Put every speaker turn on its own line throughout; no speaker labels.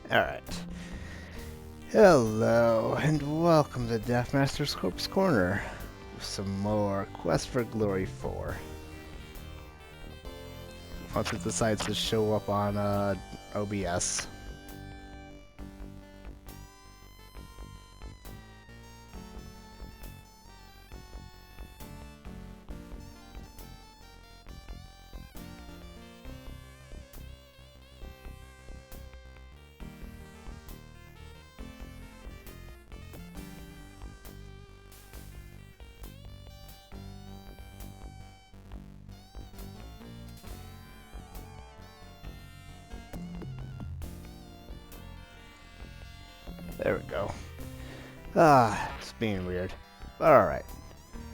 Alright. Hello, and welcome to DeathMaster's Corpse Corner with some more Quest for Glory 4. Once it decides to show up on OBS. There we go. It's being weird. Alright.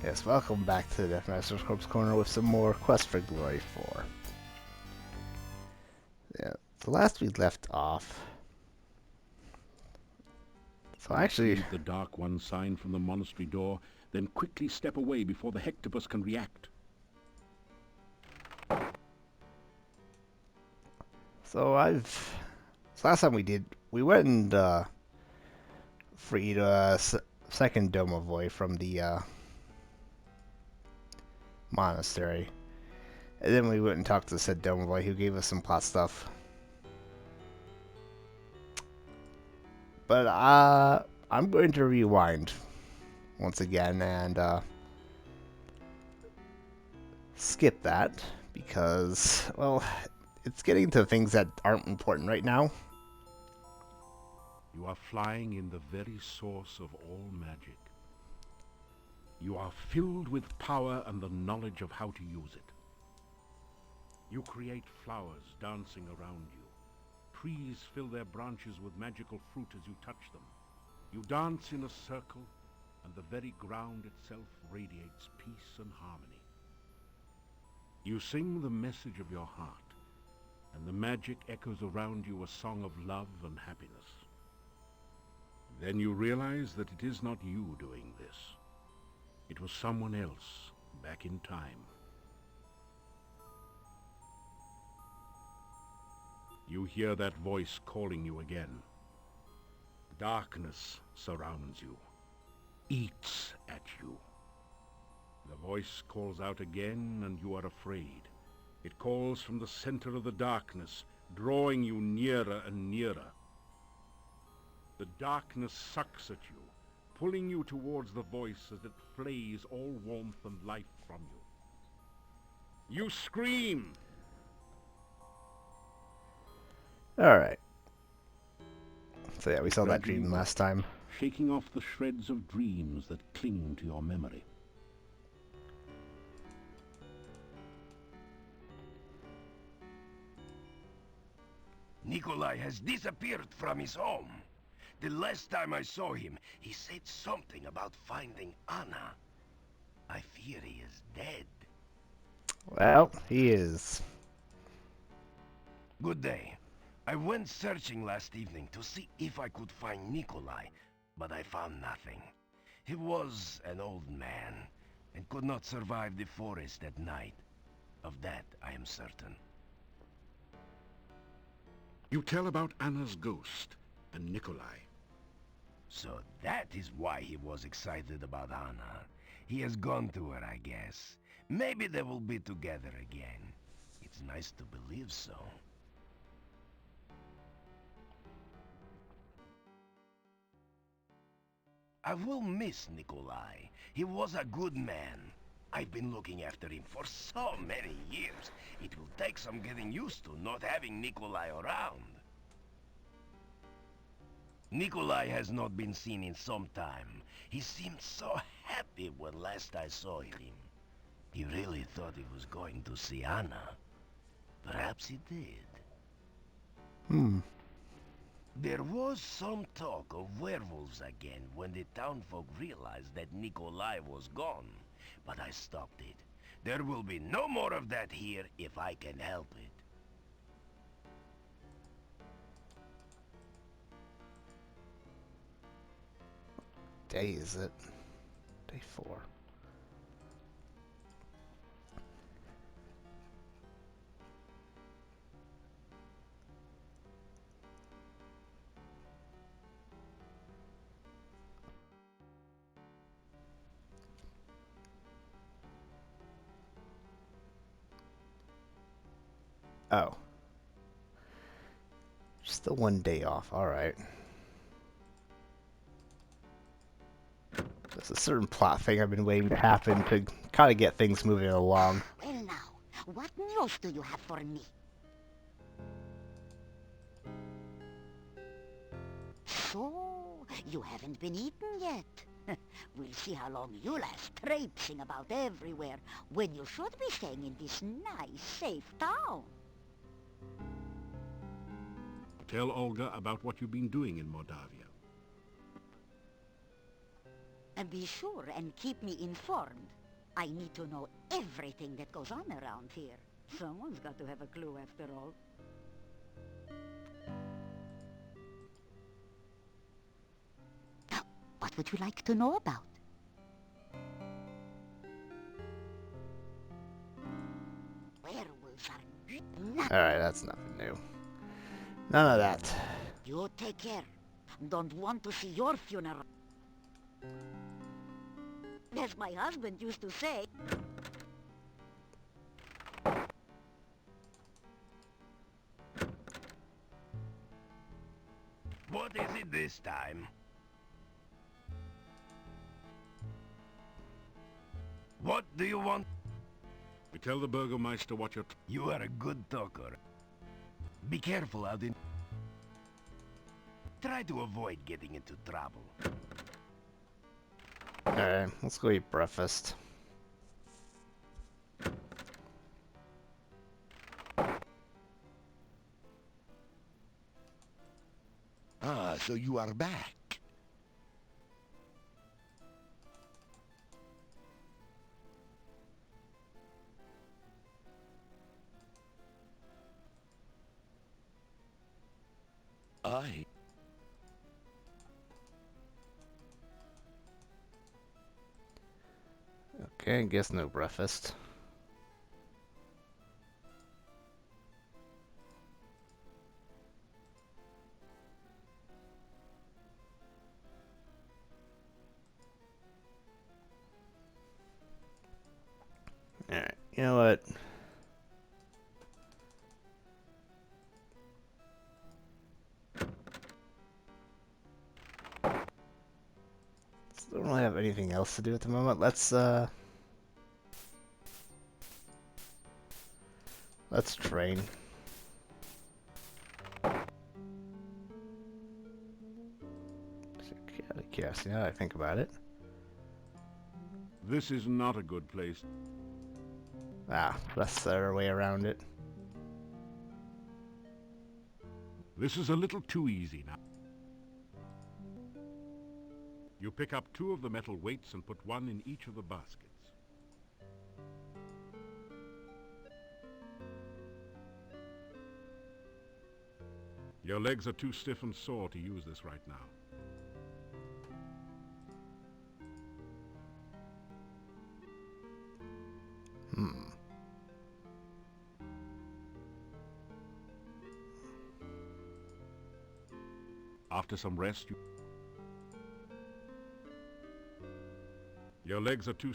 Yes, welcome back to the DeathMaster's Corpse Corner with some more Quest for Glory 4. Yeah, the last we left off. So actually,
Retrieve the Dark One sign from the monastery door, then quickly step away before the Hectopus can react.
last time we went and freed second Domovoy from the monastery. And then we went and talked to said Domovoy who gave us some pot stuff. But I'm going to rewind once again and skip that because, well, it's getting to things that aren't important right now.
You are flying in the very source of all magic. You are filled with power and the knowledge of how to use it. You create flowers dancing around you. Trees fill their branches with magical fruit as you touch them. You dance in a circle, and the very ground itself radiates peace and harmony. You sing the message of your heart, and the magic echoes around you a song of love and happiness. Then you realize that it is not you doing this. It was someone else back in time. You hear that voice calling you again. Darkness surrounds you, eats at you. The voice calls out again, and you are afraid. It calls from the center of the darkness, drawing you nearer and nearer. The darkness sucks at you, pulling you towards the voice as it flays all warmth and life from you. You scream!
Alright. So yeah, we saw that
Gradually
dream
wake,
last time.
shaking off the shreds of dreams that cling to your memory.
Nikolai has disappeared from his home. The last time I saw him, he said something about finding Anna. I fear he is dead.
Well, he is.
Good day. I went searching last evening to see if I could find Nikolai, but I found nothing. He was an old man and could not survive the forest at night. Of that I am certain.
You tell about Anna's ghost and Nikolai.
So that is why he was excited about Anna. He has gone to her, I guess. Maybe they will be together again. It's nice to believe so. I will miss Nikolai. He was a good man. I've been looking after him for so many years. It will take some getting used to not having Nikolai around. Nikolai has not been seen in some time. He seemed so happy when last I saw him. He really thought he was going to see Anna. Perhaps he did. There was some talk of werewolves again when the townfolk realized that Nikolai was gone. But I stopped it. There will be no more of that here if I can help it.
Day is it? Day 4. Oh. Still 1 day off, alright. There's a certain plot thing I've been waiting to happen to kind of get things moving along.
Well now, what news do you have for me? So, you haven't been eaten yet. We'll see how long you last traipsing about everywhere when you should be staying in this nice, safe town.
Tell Olga about what you've been doing in Moldavia.
And be sure and keep me informed. I need to know everything that goes on around here. Someone's got to have a clue after all. What would you like to know about? Werewolves are not...
Alright, that's nothing new. None of that.
You take care. Don't want to see your funeral. As my husband used to say...
What is it this time? What do you want?
We tell the Burgermeister what you're...
You are a good talker. Be careful out in... Try to avoid getting into trouble.
Alright, let's go eat breakfast.
Ah, so you are back. I...
Okay, I guess no breakfast. Alright, you know what? Still don't really have anything else to do at the moment. Let's train. Yes, now that I think about it.
This is not a good place.
Ah, that's our way around it.
This is a little too easy now. You pick up 2 of the metal weights and put 1 in each of the baskets. Your legs are too stiff and sore to use this right now. After some rest, your legs are too...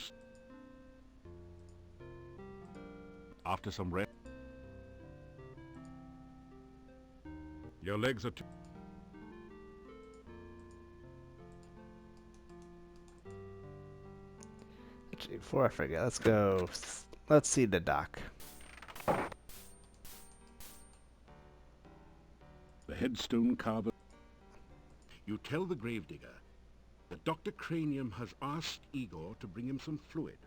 After some rest, your legs are too...
Actually, before I forget, let's see the dock.
The headstone carver. You tell the gravedigger that Dr. Cranium has asked Igor to bring him some fluid.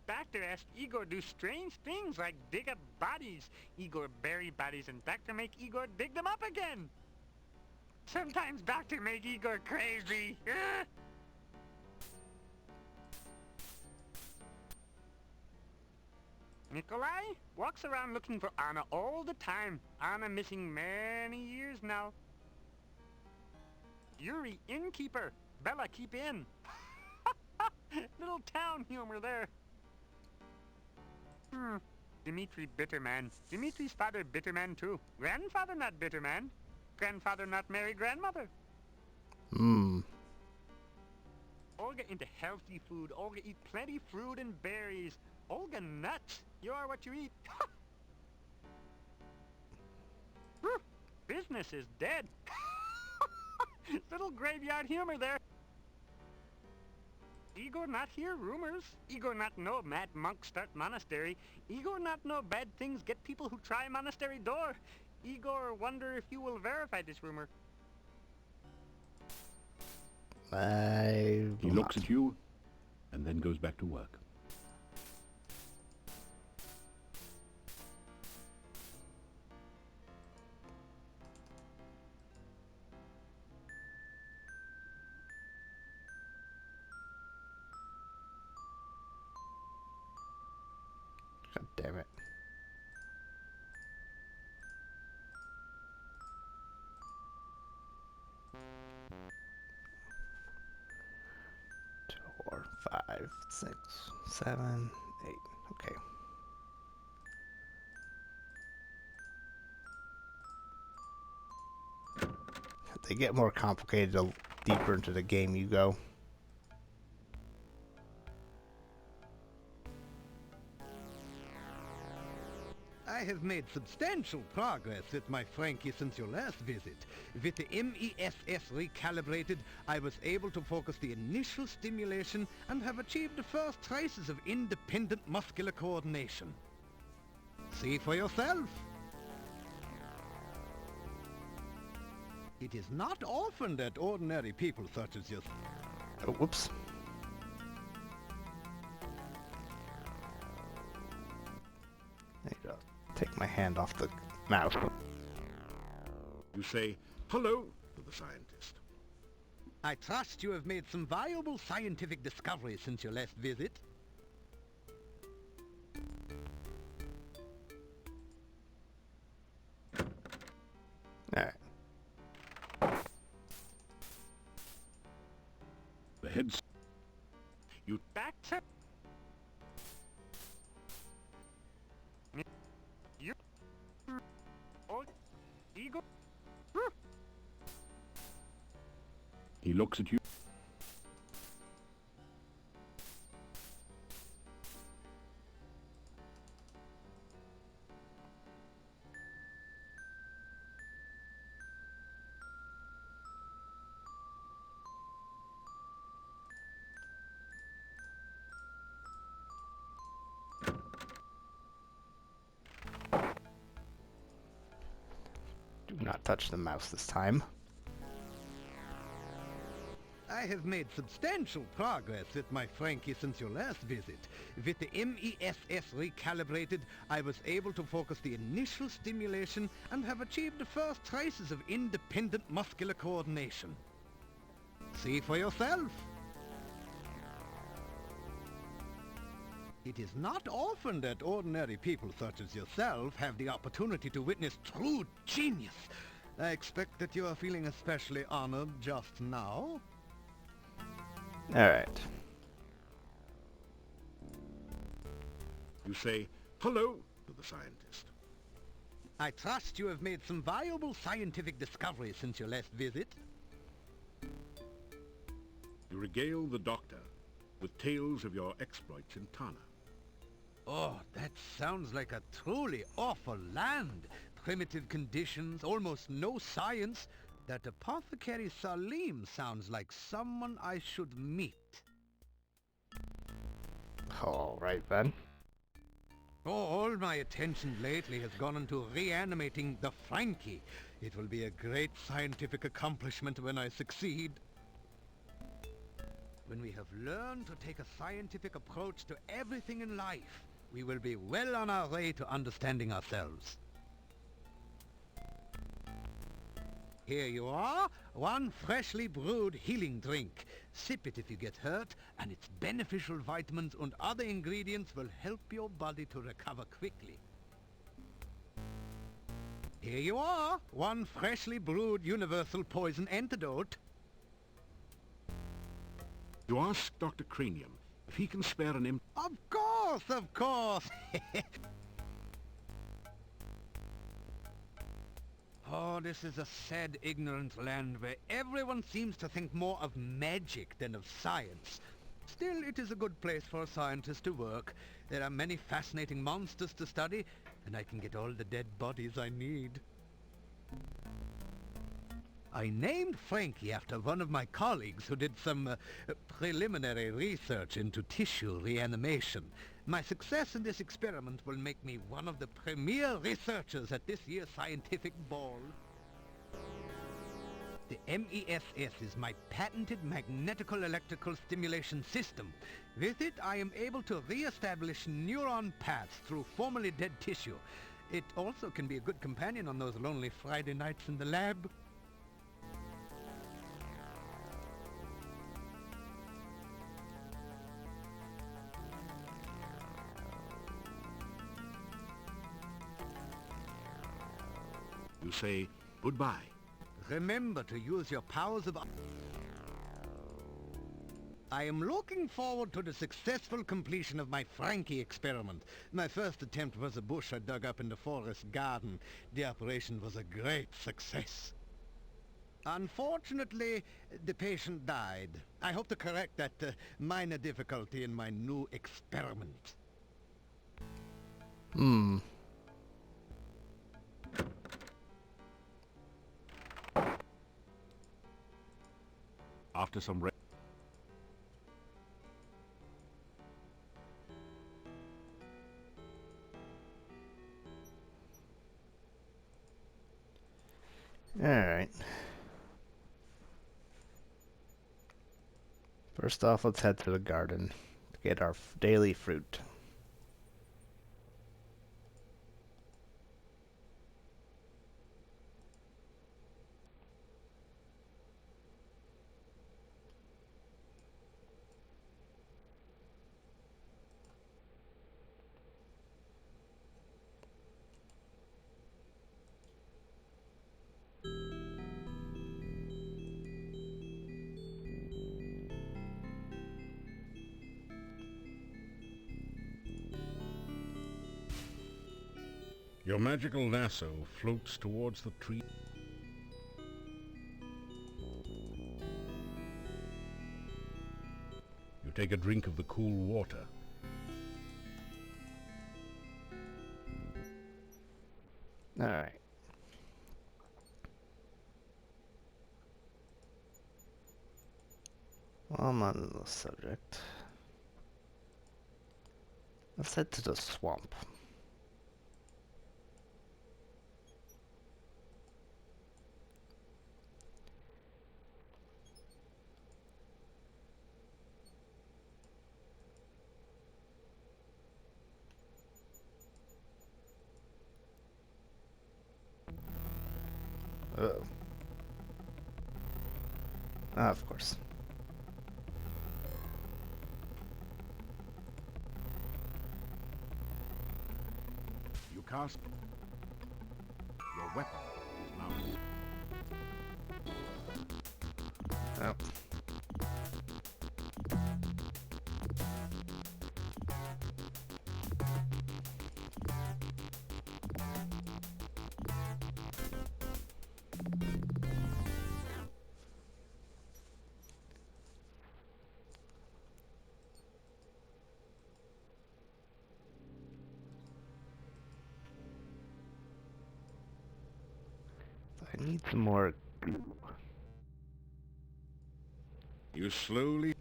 Doctor asked Igor do strange things like dig up bodies. Igor bury bodies and Doctor make Igor dig them up again. Sometimes Doctor make Igor crazy. Nikolai walks around looking for Anna all the time. Anna missing many years now. Yuri, innkeeper. Bella, keep in. Little town humor there. Dmitri Bitterman. Dmitri's father Bitterman too. Grandfather not Bitterman. Grandfather not marry grandmother. Olga into healthy food. Olga eat plenty fruit and berries. Olga nuts. You are what you eat. business is dead. Little graveyard humor there. Igor not hear rumors. Igor not know mad monk start monastery. Igor not know bad things get people who try monastery door. Igor wonder if you will verify this rumor.
He looks at you and then goes back to work.
God damn it. Four, 5, 6, 7, 8. Okay. They get more complicated the deeper into the game you go.
I have made substantial progress with my Frankie since your last visit. With the MESS recalibrated, I was able to focus the initial stimulation and have achieved the first traces of independent muscular coordination. See for yourself. It is not often that ordinary people such as yourself...
Oh, whoops. There you go. Take my hand off the mouse.
You say hello to the scientist.
I trust you have made some valuable scientific discoveries since your last visit.
Alright.
The heads. You
Back to... You... Oh, Igor...
He looks at you.
Do not touch the mouse this time.
I have made substantial progress with my Frankie since your last visit. With the MESS recalibrated, I was able to focus the initial stimulation and have achieved the first traces of independent muscular coordination. See for yourself. It is not often that ordinary people such as yourself have the opportunity to witness true genius. I expect that you are feeling especially honored just now.
Alright.
You say hello to the scientist.
I trust you have made some valuable scientific discoveries since your last visit.
You regale the doctor with tales of your exploits in Tana.
Oh, that sounds like a truly awful land. Primitive conditions, almost no science. That apothecary Salim sounds like someone I should meet.
Alright then.
Oh, all my attention lately has gone into reanimating the Frankie. It will be a great scientific accomplishment when I succeed. When we have learned to take a scientific approach to everything in life, we will be well on our way to understanding ourselves. Here you are, one freshly brewed healing drink. Sip it if you get hurt, and its beneficial vitamins and other ingredients will help your body to recover quickly. Here you are, one freshly brewed universal poison antidote.
You ask Dr. Cranium if he can spare an
Of course, of course! Oh, this is a sad, ignorant land where everyone seems to think more of magic than of science. Still, it is a good place for a scientist to work. There are many fascinating monsters to study, and I can get all the dead bodies I need. I named Frankie after one of my colleagues who did some preliminary research into tissue reanimation. My success in this experiment will make me one of the premier researchers at this year's scientific ball. The MESS is my patented magnetical electrical stimulation system. With it, I am able to re-establish neuron paths through formerly dead tissue. It also can be a good companion on those lonely Friday nights in the lab.
You say goodbye.
Remember to use your powers of... I am looking forward to the successful completion of my Frankie experiment. My first attempt was a bush I dug up in the forest garden. The operation was a great success. Unfortunately, the patient died. I hope to correct that minor difficulty in my new experiment.
After some rest.
Alright. First off, let's head to the garden to get our daily fruit.
Your magical lasso floats towards the tree. You take a drink of the cool water.
Alright. While I'm on the subject, let's head to the swamp. Uh-oh. Ah, of course.
You cast. Your weapon is now.
Oh. I need some more glue.
You slowly.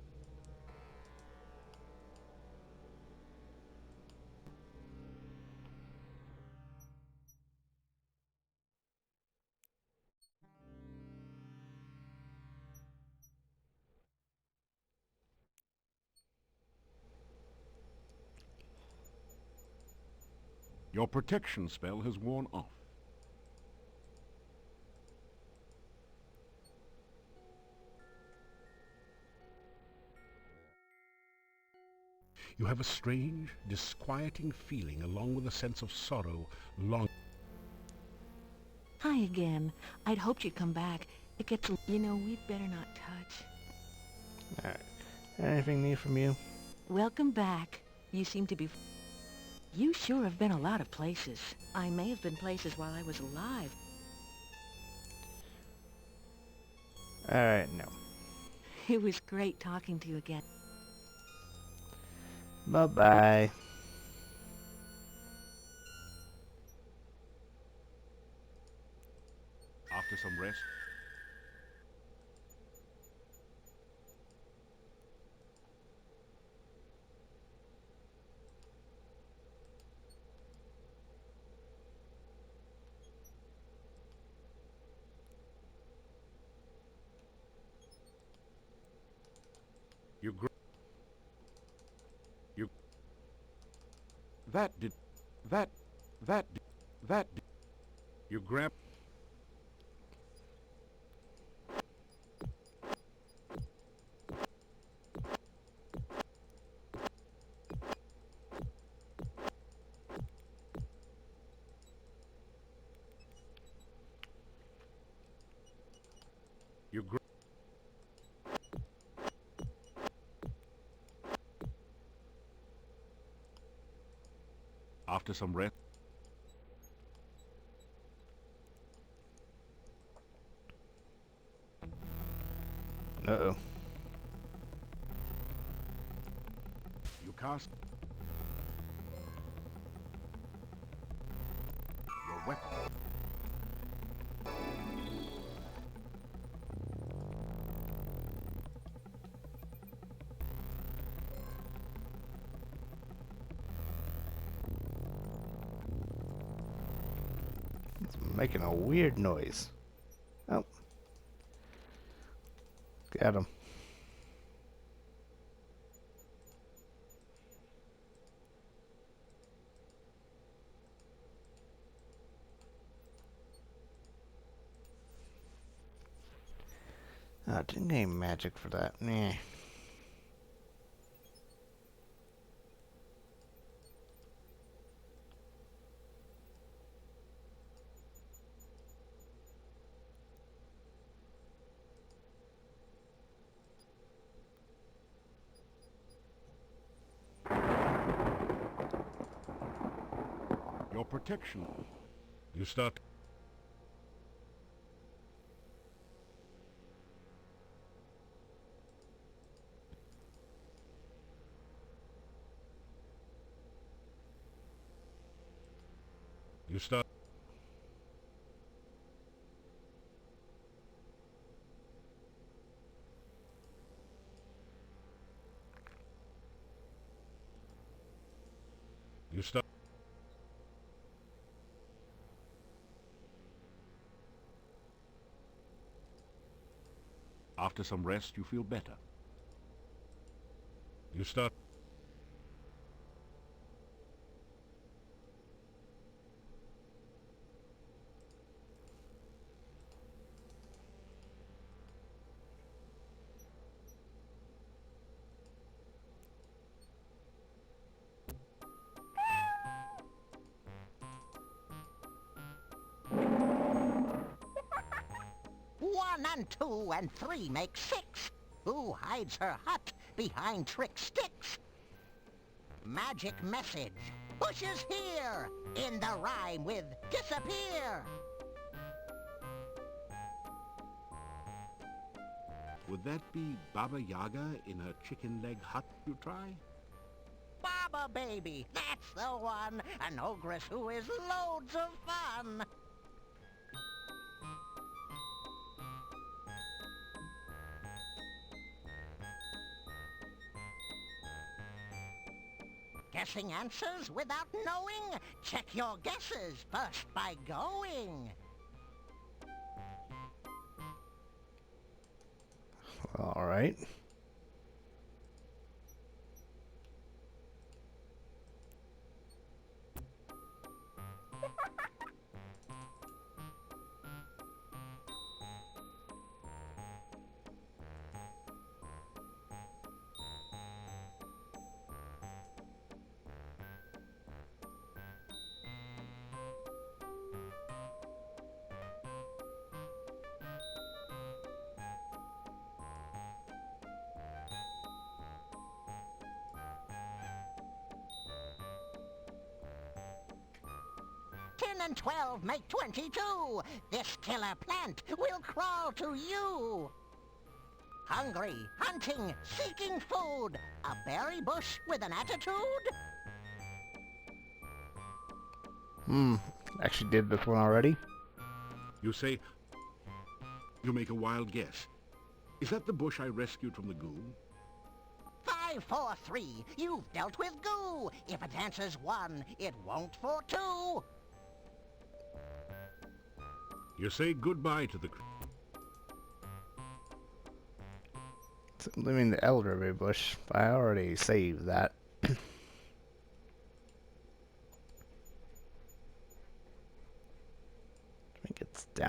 Your protection spell has worn off. You have a strange, disquieting feeling along with a sense of sorrow long.
Hi again. I'd hoped you'd come back. It gets... You know, we'd better not touch.
Alright. Anything new from you?
Welcome back. You seem to be... You sure have been a lot of places. I may have been places while I was alive.
Alright, no.
It was great talking to you again.
Bye-bye.
After some rest. That did... That... That... That... You grab... You grab... After some rest...
Uh-oh.
You cast... Your weapon.
It's making a weird noise. Oh. Got him. Oh, didn't get any magic for that. Meh.
Your protection. You start... You start... You start... After some rest, you feel better. You start...
One and two and three make six. Who hides her hut behind trick sticks? Magic message. Bushes here. In the rhyme with disappear.
Would that be Baba Yaga in her chicken leg hut you try?
Baba baby, that's the one. An ogress who is loads of fun. Guessing answers without knowing? Check your guesses first by going.
All right.
And 12 make 22. This killer plant will crawl to you. Hungry, hunting, seeking food. A berry bush with an attitude?
Actually did this one already.
You say... You make a wild guess. Is that the bush I rescued from the goo?
5, 4, 3. You've dealt with goo. If it answers 1, it won't for 2.
You say goodbye to the...
I mean the elderberry bush. I already saved that.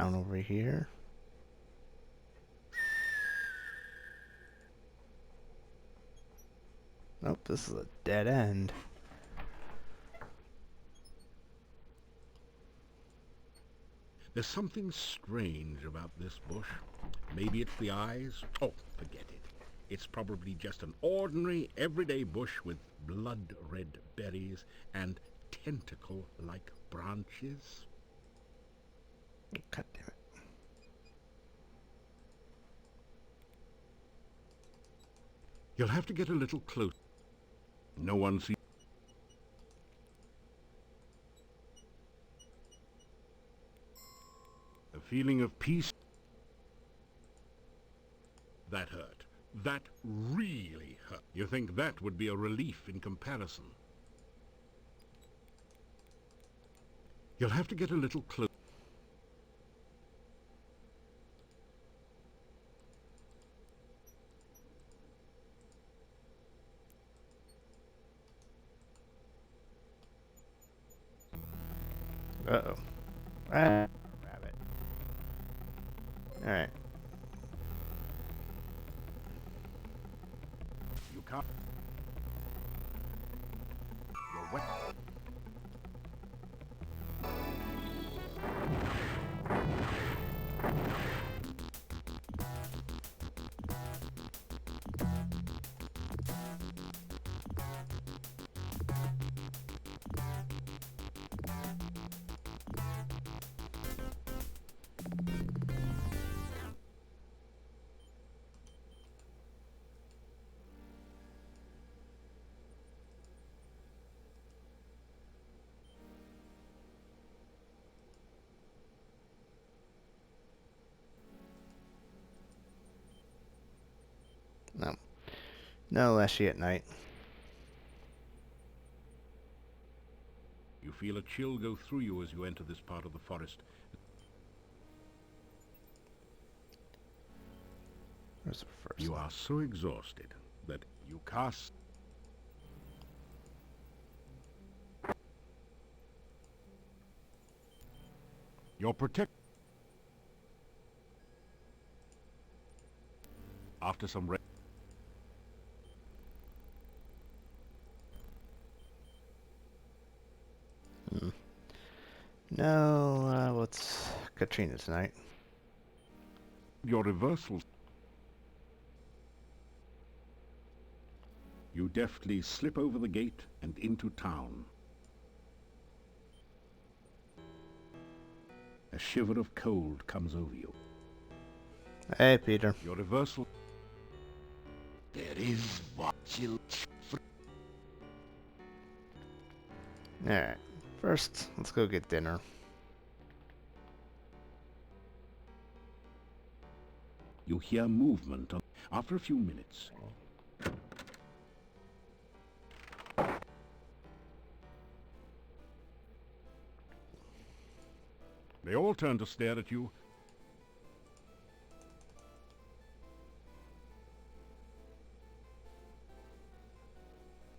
down over here. Nope, this is a dead end.
There's something strange about this bush. Maybe it's the eyes? Oh, forget it. It's probably just an ordinary, everyday bush with blood-red berries and tentacle-like branches.
God damn it.
You'll have to get a little close. No one sees. A feeling of peace. That hurt. That really hurt. You think that would be a relief in comparison? You'll have to get a little close.
Uh-oh. Ah, rabbit. Alright.
You can't. You're wet.
No. No Leshy at night.
You feel a chill go through you as you enter this part of the forest.
Where's the first
You
one?
are so exhausted that you cast. Your protect. After some rest.
No, what's Katrina tonight?
Your reversals. You deftly slip over the gate and into town. A shiver of cold comes over you.
Hey, Peter.
Your reversal.
There is what you'll...
Alright. First, let's go get dinner.
You hear movement after a few minutes. They all turn to stare at you.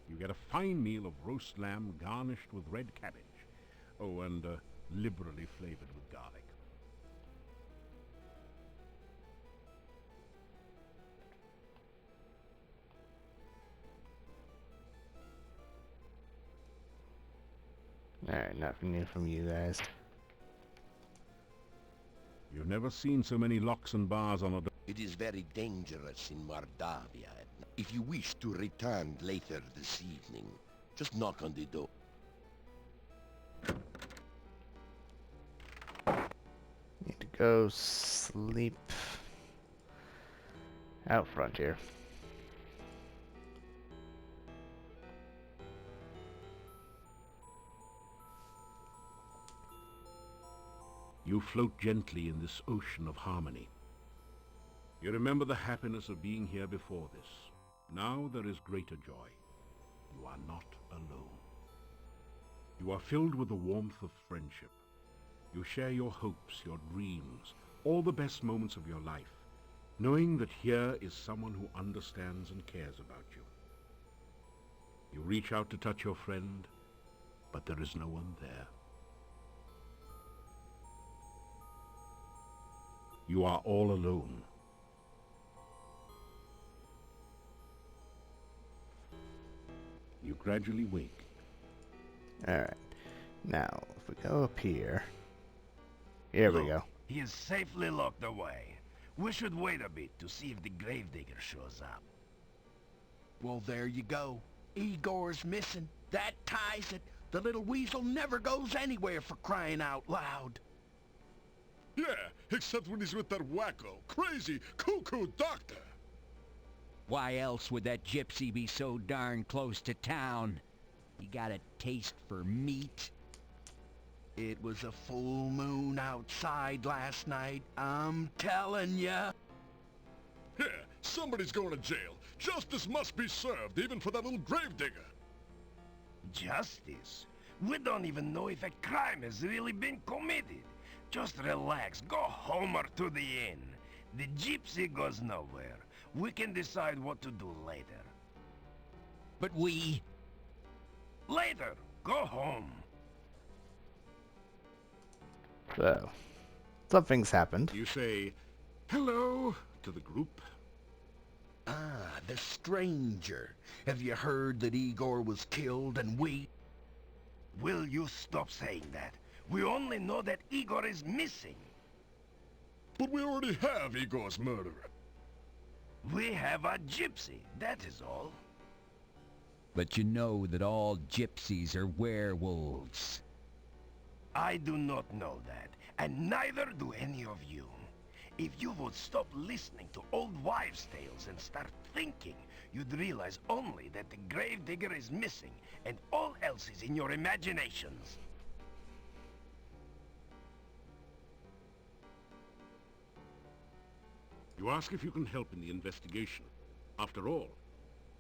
You get a fine meal of roast lamb garnished with red cabbage. Oh, and liberally flavored with garlic.
Alright, nothing new from you guys.
You've never seen so many locks and bars on a door.
It is very dangerous in Mordavia. If you wish to return later this evening, just knock on the door.
Need to go sleep out front here.
You float gently in this ocean of harmony. You remember the happiness of being here before this. Now there is greater joy. You are not alone. You are filled with the warmth of friendship. You share your hopes, your dreams, all the best moments of your life, knowing that here is someone who understands and cares about you. You reach out to touch your friend, but there is no one there. You are all alone. You gradually wake.
Alright. Now, if we go up here... Here we go.
He is safely locked away. We should wait a bit to see if the gravedigger shows up.
Well, there you go. Igor's missing. That ties it. The little weasel never goes anywhere, for crying out loud.
Yeah, except when he's with that wacko, crazy, cuckoo doctor.
Why else would that gypsy be so darn close to town? He got a taste for meat.
It was a full moon outside last night, I'm telling ya.
Yeah, somebody's going to jail. Justice must be served, even for that little gravedigger.
Justice? We don't even know if a crime has really been committed. Just relax, go home or to the inn. The gypsy goes nowhere. We can decide what to do later.
But we...
Later! Go home!
So, something's happened.
You say, hello, to the group.
Ah, the stranger. Have you heard that Igor was killed and we...
Will you stop saying that? We only know that Igor is missing.
But we already have Igor's murderer.
We have a gypsy, that is all.
But you know that all gypsies are werewolves.
I do not know that, and neither do any of you. If you would stop listening to old wives' tales and start thinking, you'd realize only that the gravedigger is missing, and all else is in your imaginations.
You ask if you can help in the investigation. After all,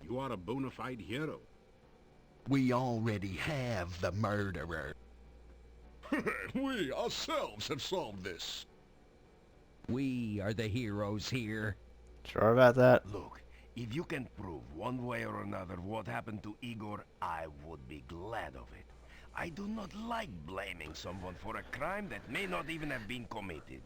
you are a bona fide hero.
We already have the murderer.
We ourselves have solved this.
We are the heroes here.
Sure about that?
Look, if you can prove one way or another what happened to Igor, I would be glad of it. I do not like blaming someone for a crime that may not even have been committed.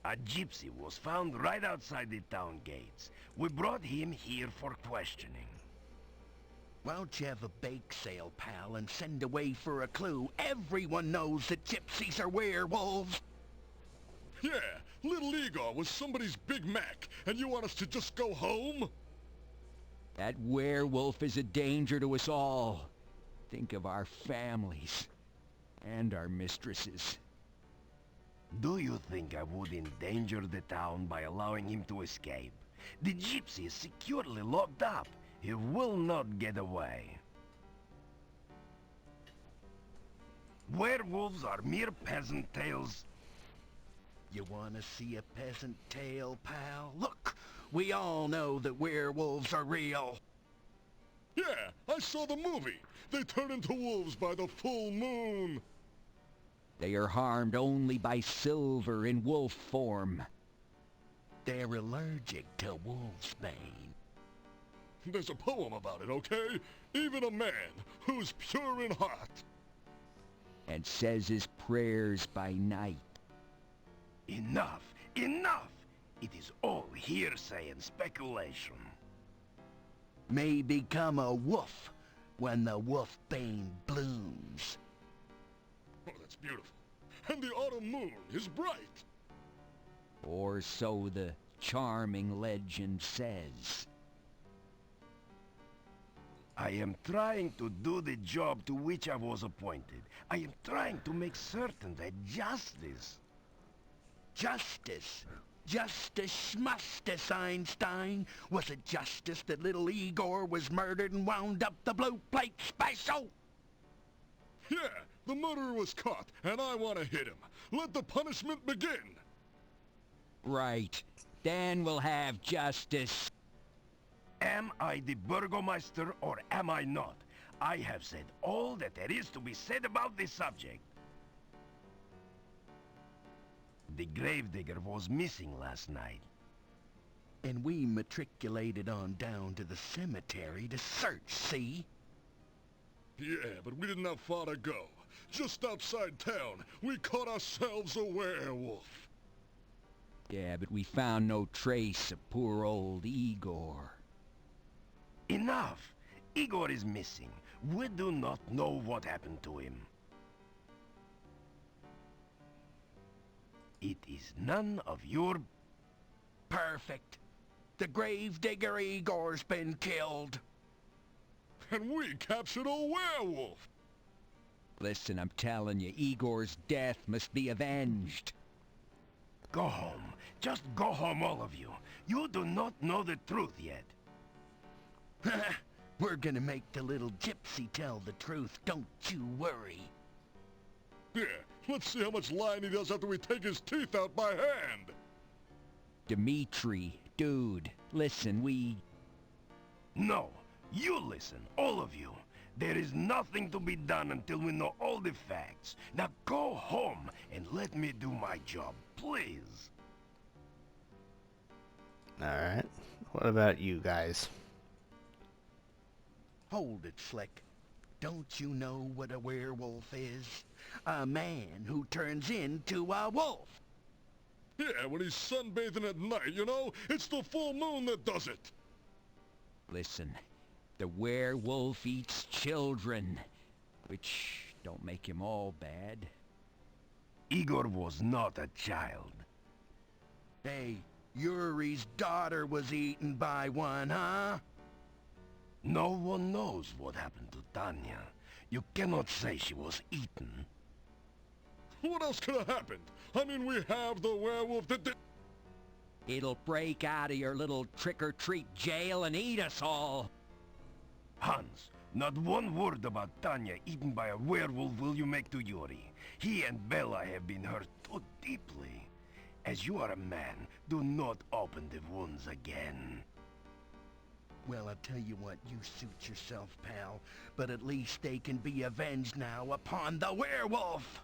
A gypsy was found right outside the town gates. We brought him here for questioning.
Why don't you have a bake sale, pal, and send away for a clue? Everyone knows that gypsies are werewolves.
Yeah, little Igor was somebody's Big Mac, and you want us to just go home?
That werewolf is a danger to us all. Think of our families and our mistresses.
Do you think I would endanger the town by allowing him to escape? The gypsy is securely locked up. He will not get away. Werewolves are mere peasant tales.
You want to see a peasant tale, pal? Look, we all know that werewolves are real.
Yeah, I saw the movie. They turn into wolves by the full moon.
They are harmed only by silver in wolf form.
They're allergic to wolfsbane.
There's a poem about it, okay? Even a man who's pure in heart.
And says his prayers by night.
Enough! Enough! It is all hearsay and speculation.
May become a wolf when the wolfbane blooms.
Oh, that's beautiful. And the autumn moon is bright.
Or so the charming legend says.
I am trying to do the job to which I was appointed. I am trying to make certain that justice...
Justice. Justice schmustice, Einstein. Was it justice that little Igor was murdered and wound up the blue plate special?
Yeah, the murderer was caught, and I want to hit him. Let the punishment begin.
Right. Then we'll have justice.
Am I the Burgomaster or am I not? I have said all that there is to be said about this subject. The gravedigger was missing last night.
And we matriculated on down to the cemetery to search, see?
Yeah, but we didn't have far to go. Just outside town, we caught ourselves a werewolf.
Yeah, but we found no trace of poor old Igor.
Enough! Igor is missing. We do not know what happened to him. It is none of your...
Perfect. The gravedigger Igor's been killed.
And we captured a werewolf!
Listen, I'm telling you, Igor's death must be avenged.
Go home. Just go home, all of you. You do not know the truth yet.
We're gonna make the little gypsy tell the truth, don't you worry.
Yeah, let's see how much lying he does after we take his teeth out by hand.
Dimitri, dude, listen,
No, you listen, all of you. There is nothing to be done until we know all the facts. Now go home and let me do my job, please.
Alright. What about you guys?
Hold it, Slick. Don't you know what a werewolf is? A man who turns into a wolf.
Yeah, when he's sunbathing at night, you know? It's the full moon that does it.
listen. The werewolf eats children, which don't make him all bad.
Igor was not a child.
Hey, Yuri's daughter was eaten by one, huh?
No one knows what happened to Tanya. You cannot say she was eaten.
What else could have happened? I mean, we have the werewolf that did...
It'll break out of your little trick-or-treat jail and eat us all.
Hans, not one word about Tanya eaten by a werewolf will you make to Yuri. He and Bella have been hurt too deeply. As you are a man, do not open the wounds again.
Well, I'll tell you what, you suit yourself, pal. But at least they can be avenged now upon the werewolf!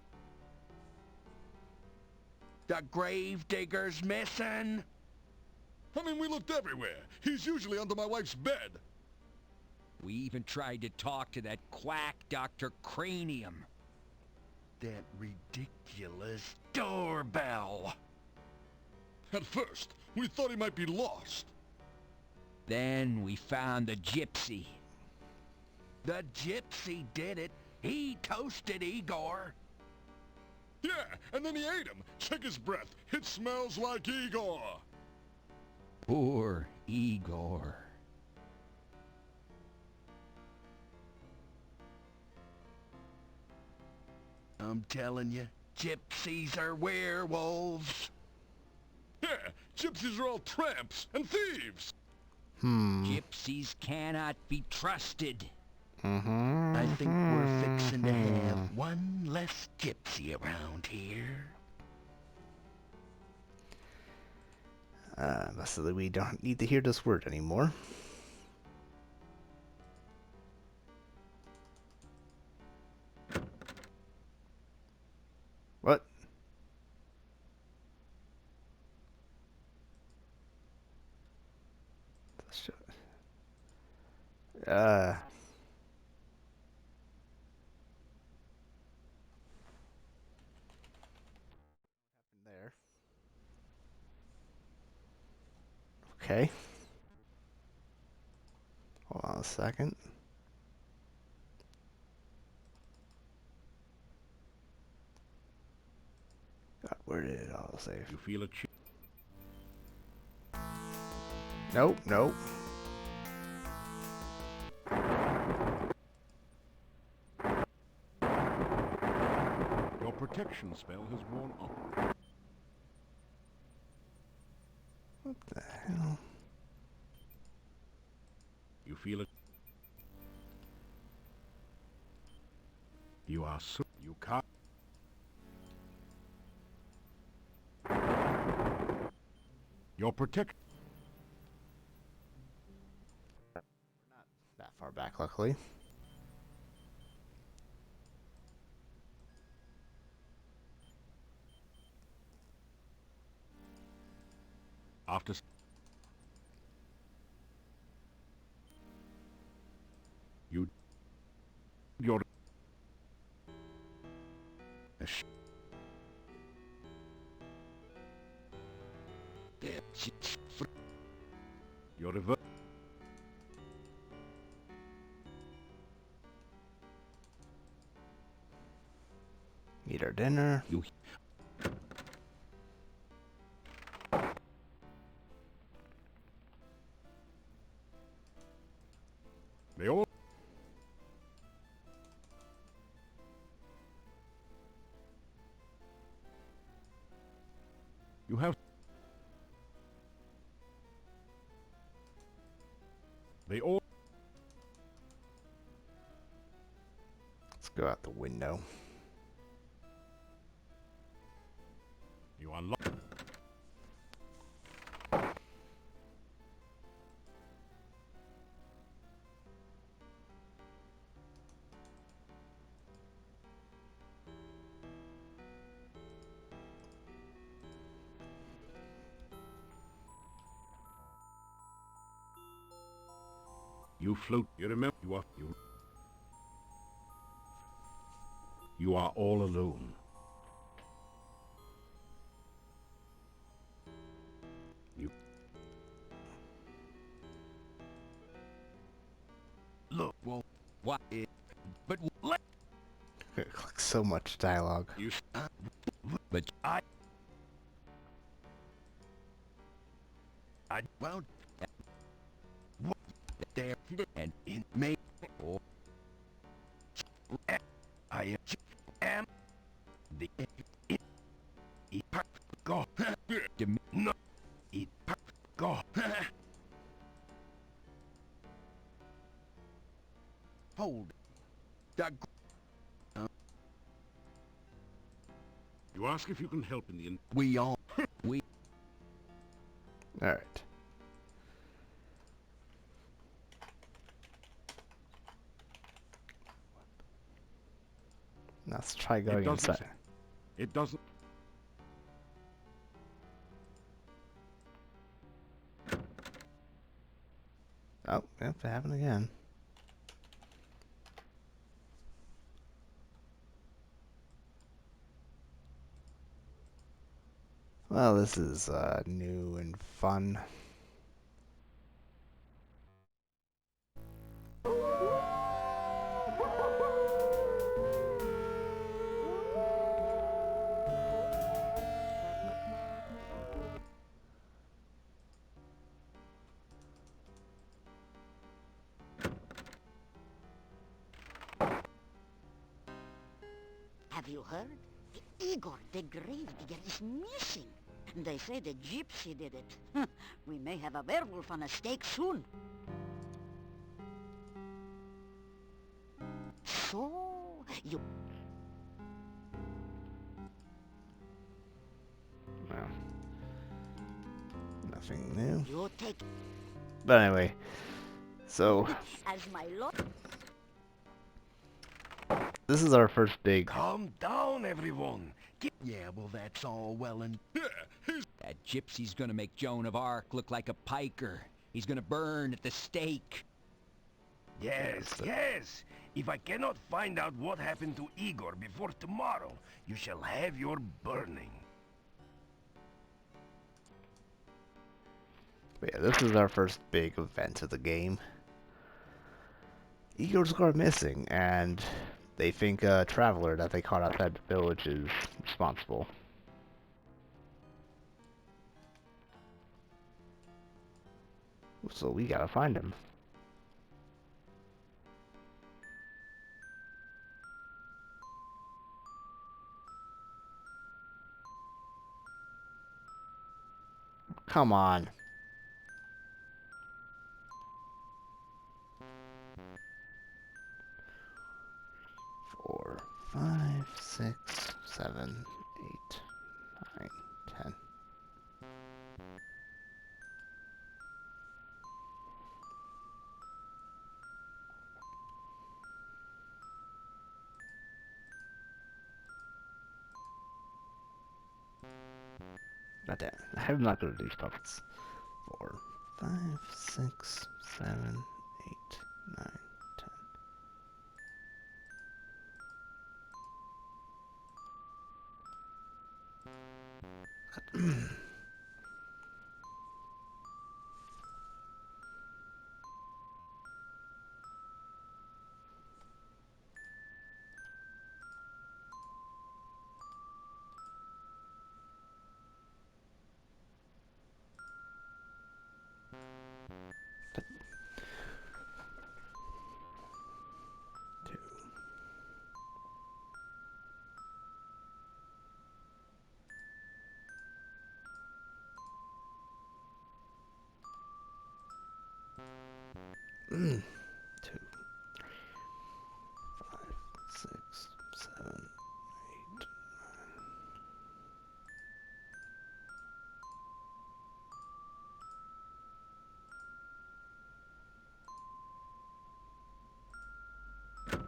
The gravedigger's missing!
I mean, we looked everywhere. He's usually under my wife's bed.
We even tried to talk to that quack Dr. Cranium.
That ridiculous doorbell!
At first, we thought he might be lost.
Then we found the gypsy.
The gypsy did it. He toasted Igor.
Yeah, and then he ate him. Check his breath. It smells like Igor.
Poor Igor.
I'm telling you, gypsies are werewolves.
Yeah, gypsies are all tramps and thieves.
Gypsies cannot be trusted.
I think we're fixing to have one less gypsy around here.
Basically, we don't need to hear this word anymore. What? There. Okay. Hold on a second. God, where did it all save?
You feel a
Nope, nope.
Your protection spell has worn off.
What the hell?
You feel it. You are so... You can't... Your protection...
Not that far back, luckily.
After... You... Your... Your reverse.
Eat our dinner.
They all. You have. They all.
Let's go out the window.
You unlock. You float. You remember. You are. You are all alone. You.
Look, well, what it... But let...
So much dialogue.
You... but I won't... What there and in me... Or... I am... The... Go... No... Go... Hold. That...
You ask if you can help in the.
We all... we...
Alright. Let's try going inside.
It doesn't.
Oh, yep, it happened again. Well, this is new and fun.
Have you heard? Igor the Gravedigger is missing. They say the gypsy did it. We may have a werewolf on a stake soon. So, you...
Well, nothing new.
You take...
But anyway, so...
as my lord...
This is our first big...
Calm down, everyone.
Yeah, well, that's all well and...
That gypsy's gonna make Joan of Arc look like a piker. He's gonna burn at the stake.
Yes, yes. If I cannot find out what happened to Igor before tomorrow, you shall have your burning.
But yeah, this is our first big event of the game. Igor's gone missing, and they think a traveler that they caught outside the village is responsible. So we gotta find him. Come on. 4, 5, 6, 7, 8, 9, 10. God damn it. I'm not good at these puppets. 4, 5, 6, 7, 8, 9, 10. Two, 5, 6, 7, 8, 9.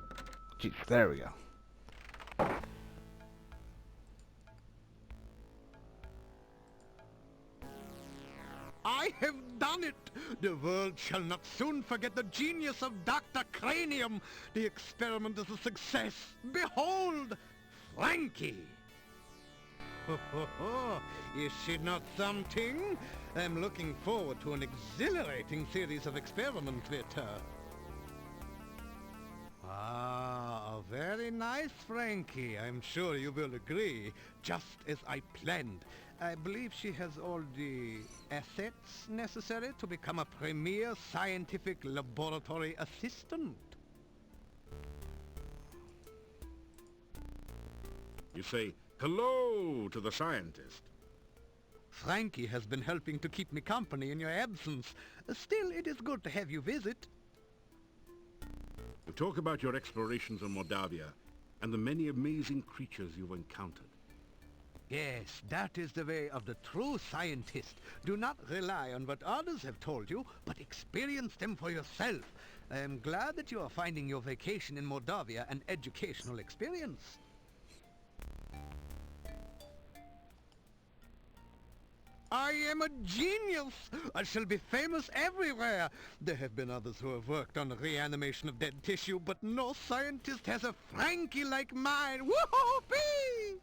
Gee, there we go.
I have done it! The world shall not soon forget the genius of Dr. Cranium. The experiment is a success. Behold, Frankie! Ho, ho, ho. Is she not something? I'm looking forward to an exhilarating series of experiments with her. Ah, a very nice Frankie. I'm sure you will agree. Just as I planned. I believe she has all the assets necessary to become a premier scientific laboratory assistant.
You say hello to the scientist.
Frankie has been helping to keep me company in your absence. Still, it is good to have you visit.
You talk about your explorations in Moldavia and the many amazing creatures you've encountered.
Yes, that is the way of the true scientist. Do not rely on what others have told you, but experience them for yourself. I am glad that you are finding your vacation in Moldavia an educational experience. I am a genius! I shall be famous everywhere! There have been others who have worked on the reanimation of dead tissue, but no scientist has a Frankie like mine! Whoopee!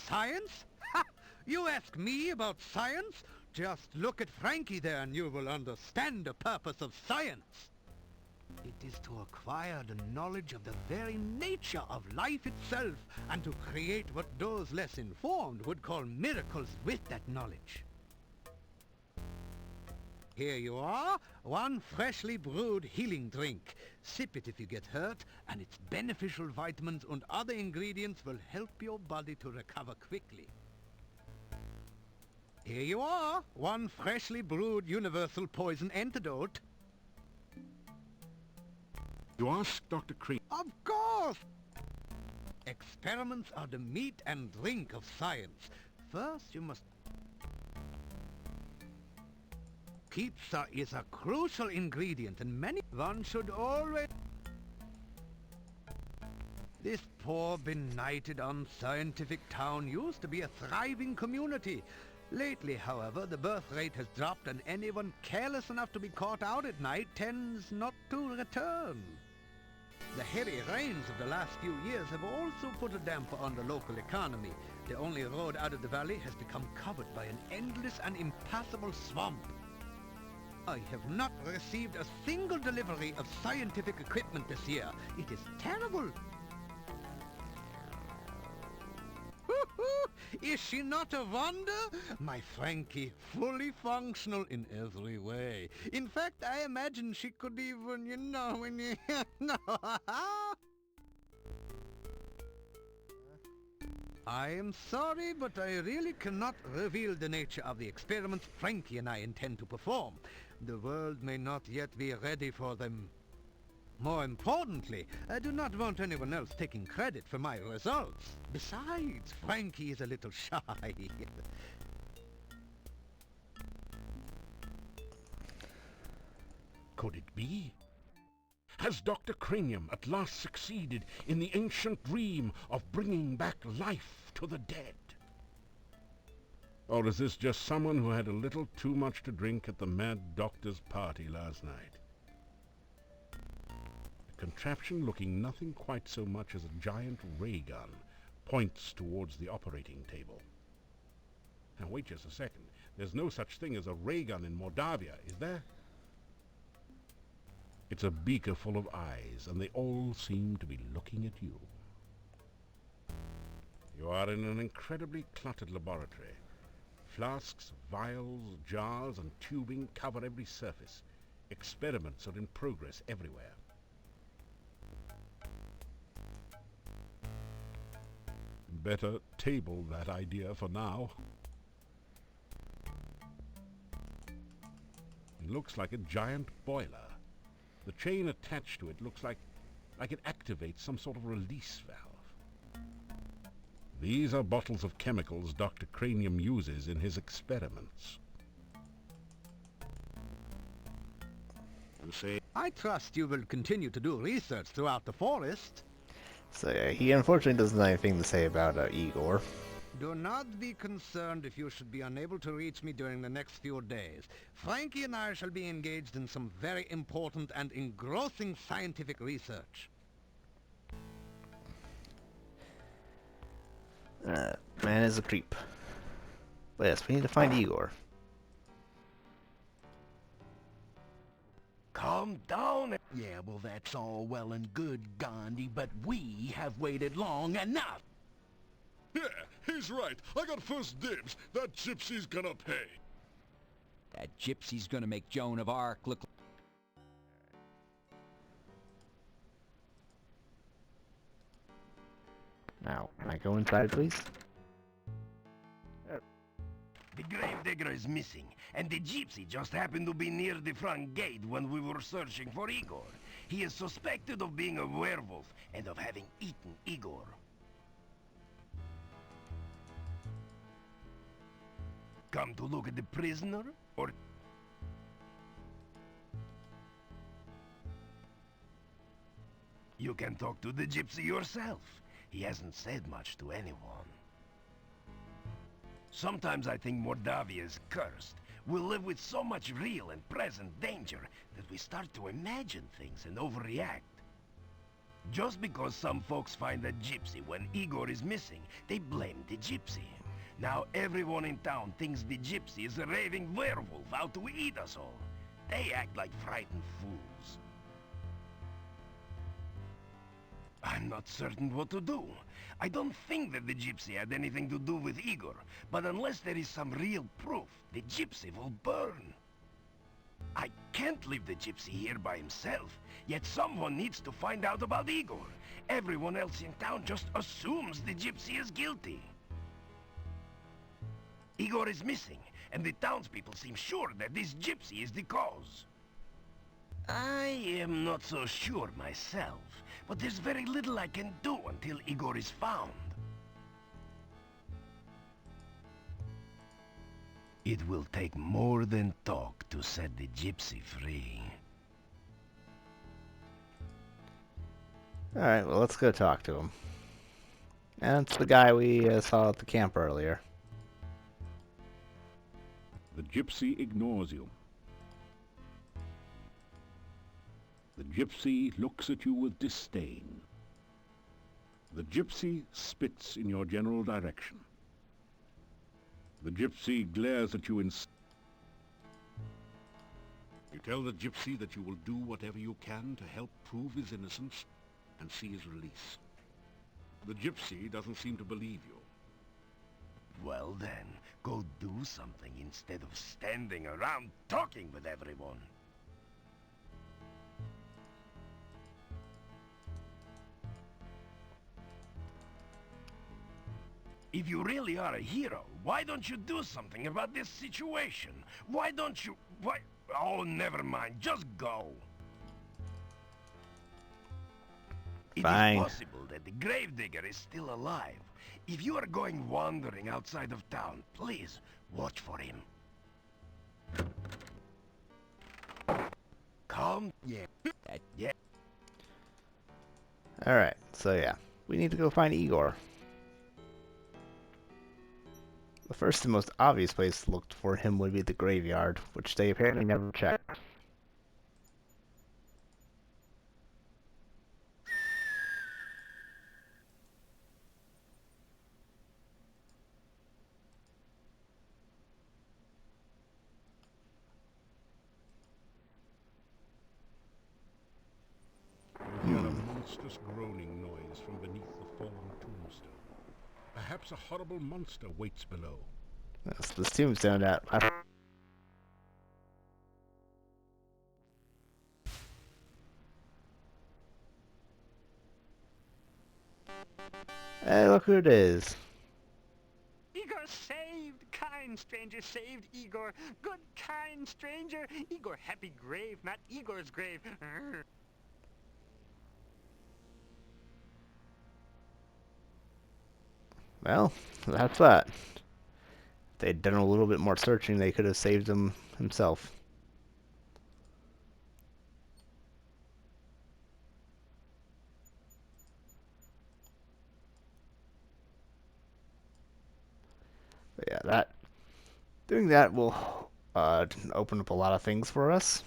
Science? Ha! You ask me about science? Just look at Frankie there and you will understand the purpose of science. It is to acquire the knowledge of the very nature of life itself and to create what those less informed would call miracles with that knowledge. Here you are, one freshly brewed healing drink. Sip it if you get hurt, and its beneficial vitamins and other ingredients will help your body to recover quickly. Here you are, one freshly brewed universal poison antidote.
You asked Dr. Crane.
Of course! Experiments are the meat and drink of science. First, you must... Pizza is a crucial ingredient and one should always... This poor, benighted, unscientific town used to be a thriving community. Lately, however, the birth rate has dropped and anyone careless enough to be caught out at night tends not to return. The heavy rains of the last few years have also put a damper on the local economy. The only road out of the valley has become covered by an endless and impassable swamp. I have not received a single delivery of scientific equipment this year. It is terrible. Is she not a wonder? My Frankie, fully functional in every way. In fact, I imagine she could even, you know, when you... no. I am sorry, but I really cannot reveal the nature of the experiments Frankie and I intend to perform. The world may not yet be ready for them. More importantly, I do not want anyone else taking credit for my results. Besides, Frankie is a little shy.
Could it be? Has Dr. Cranium at last succeeded in the ancient dream of bringing back life to the dead? Or is this just someone who had a little too much to drink at the Mad Doctor's party last night? A contraption looking nothing quite so much as a giant ray gun points towards the operating table. Now wait just a second. There's no such thing as a ray gun in Mordavia, is there? It's a beaker full of eyes, and they all seem to be looking at you. You are in an incredibly cluttered laboratory. Flasks, vials, jars, and tubing cover every surface. Experiments are in progress everywhere. Better table that idea for now. It looks like a giant boiler. The chain attached to it looks like it activates some sort of release valve. These are bottles of chemicals Dr. Cranium uses in his experiments.
You say, I trust you will continue to do research throughout the forest.
So yeah, he unfortunately doesn't have anything to say about Igor.
Do not be concerned if you should be unable to reach me during the next few days. Frankie and I shall be engaged in some very important and engrossing scientific research.
Man is a creep. But yes, we need to find Igor.
Calm down.
Yeah, well, that's all well and good, Gandhi, but we have waited long enough.
Yeah, he's right. I got first dibs. That gypsy's gonna pay.
That gypsy's gonna make Joan of Arc look...
Now, can I go inside, please?
The gravedigger is missing, and the gypsy just happened to be near the front gate when we were searching for Igor. He is suspected of being a werewolf and of having eaten Igor. Come to look at the prisoner, or... You can talk to the gypsy yourself. He hasn't said much to anyone. Sometimes I think Mordavia is cursed. We live with so much real and present danger that we start to imagine things and overreact. Just because some folks find a gypsy when Igor is missing, they blame the gypsy. Now everyone in town thinks the gypsy is a raving werewolf out to eat us all. They act like frightened fools. I'm not certain what to do. I don't think that the gypsy had anything to do with Igor, but unless there is some real proof, the gypsy will burn. I can't leave the gypsy here by himself, yet someone needs to find out about Igor. Everyone else in town just assumes the gypsy is guilty. Igor is missing, and the townspeople seem sure that this gypsy is the cause. I am not so sure myself, but there's very little I can do until Igor is found. It will take more than talk to set the gypsy free.
Alright, well, let's go talk to him. And it's the guy we saw at the camp earlier.
The gypsy ignores you. The gypsy looks at you with disdain. The gypsy spits in your general direction. The gypsy glares at you in... You tell the gypsy that you will do whatever you can to help prove his innocence and see his release. The gypsy doesn't seem to believe you.
Well then, go do something instead of standing around talking with everyone. If you really are a hero, why don't you do something about this situation? Why don't you... Why... Oh, never mind. Just go.
Fine.
It is possible that the gravedigger is still alive. If you are going wandering outside of town, please watch for him. Calm. Yeah. Yeah.
Alright, so yeah. We need to go find Igor. The first and most obvious place to look for him would be the graveyard, which they apparently never checked.
monstrous groaning noise from beneath the fallen tombstone. Perhaps a horrible monster waits below.
That's the tombstone that Hey, look who it is.
Igor saved! Kind stranger saved Igor! Good kind stranger! Igor happy grave, not Igor's grave! Urgh.
Well, that's that. If they'd done a little bit more searching, they could have saved him himself. But yeah, doing that will open up a lot of things for us.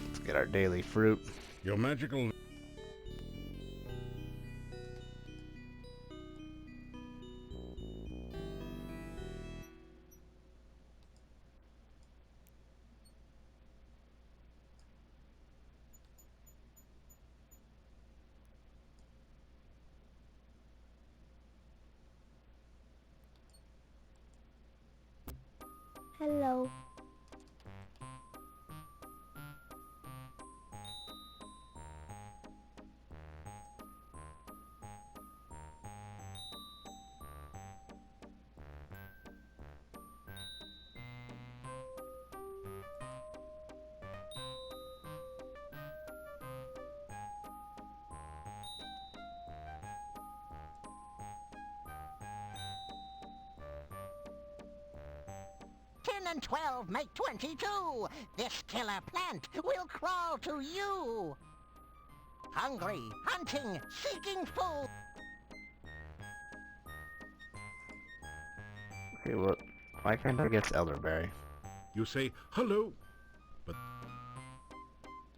Let's get our daily fruit.
Your magical...
Hello.
Ten and 12 make 22. This killer plant will crawl to you. Hungry, hunting, seeking food.
Okay, well, why can't I get elderberry?
You say, hello, but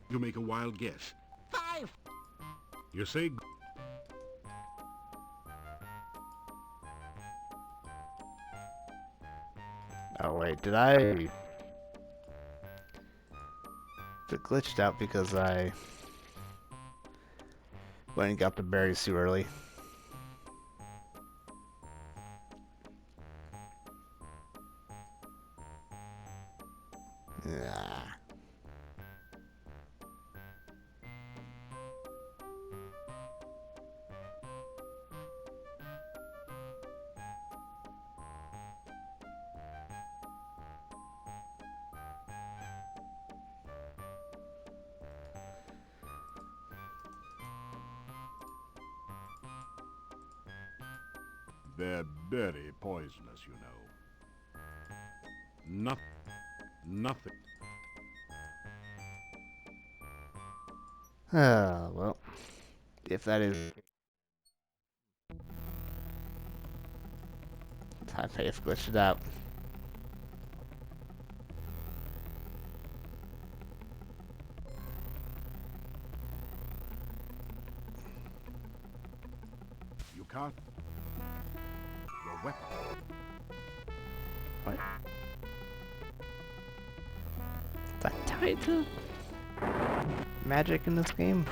you make a wild guess.
5.
You say...
Oh wait, did I... It glitched out because I went and got the berries too early. Yeah.
They're very poisonous, you know. Nothing.
Ah, well, if that is... I may have glitched it out.
You can't... Your weapon.
What? Is that tied to magic in this game?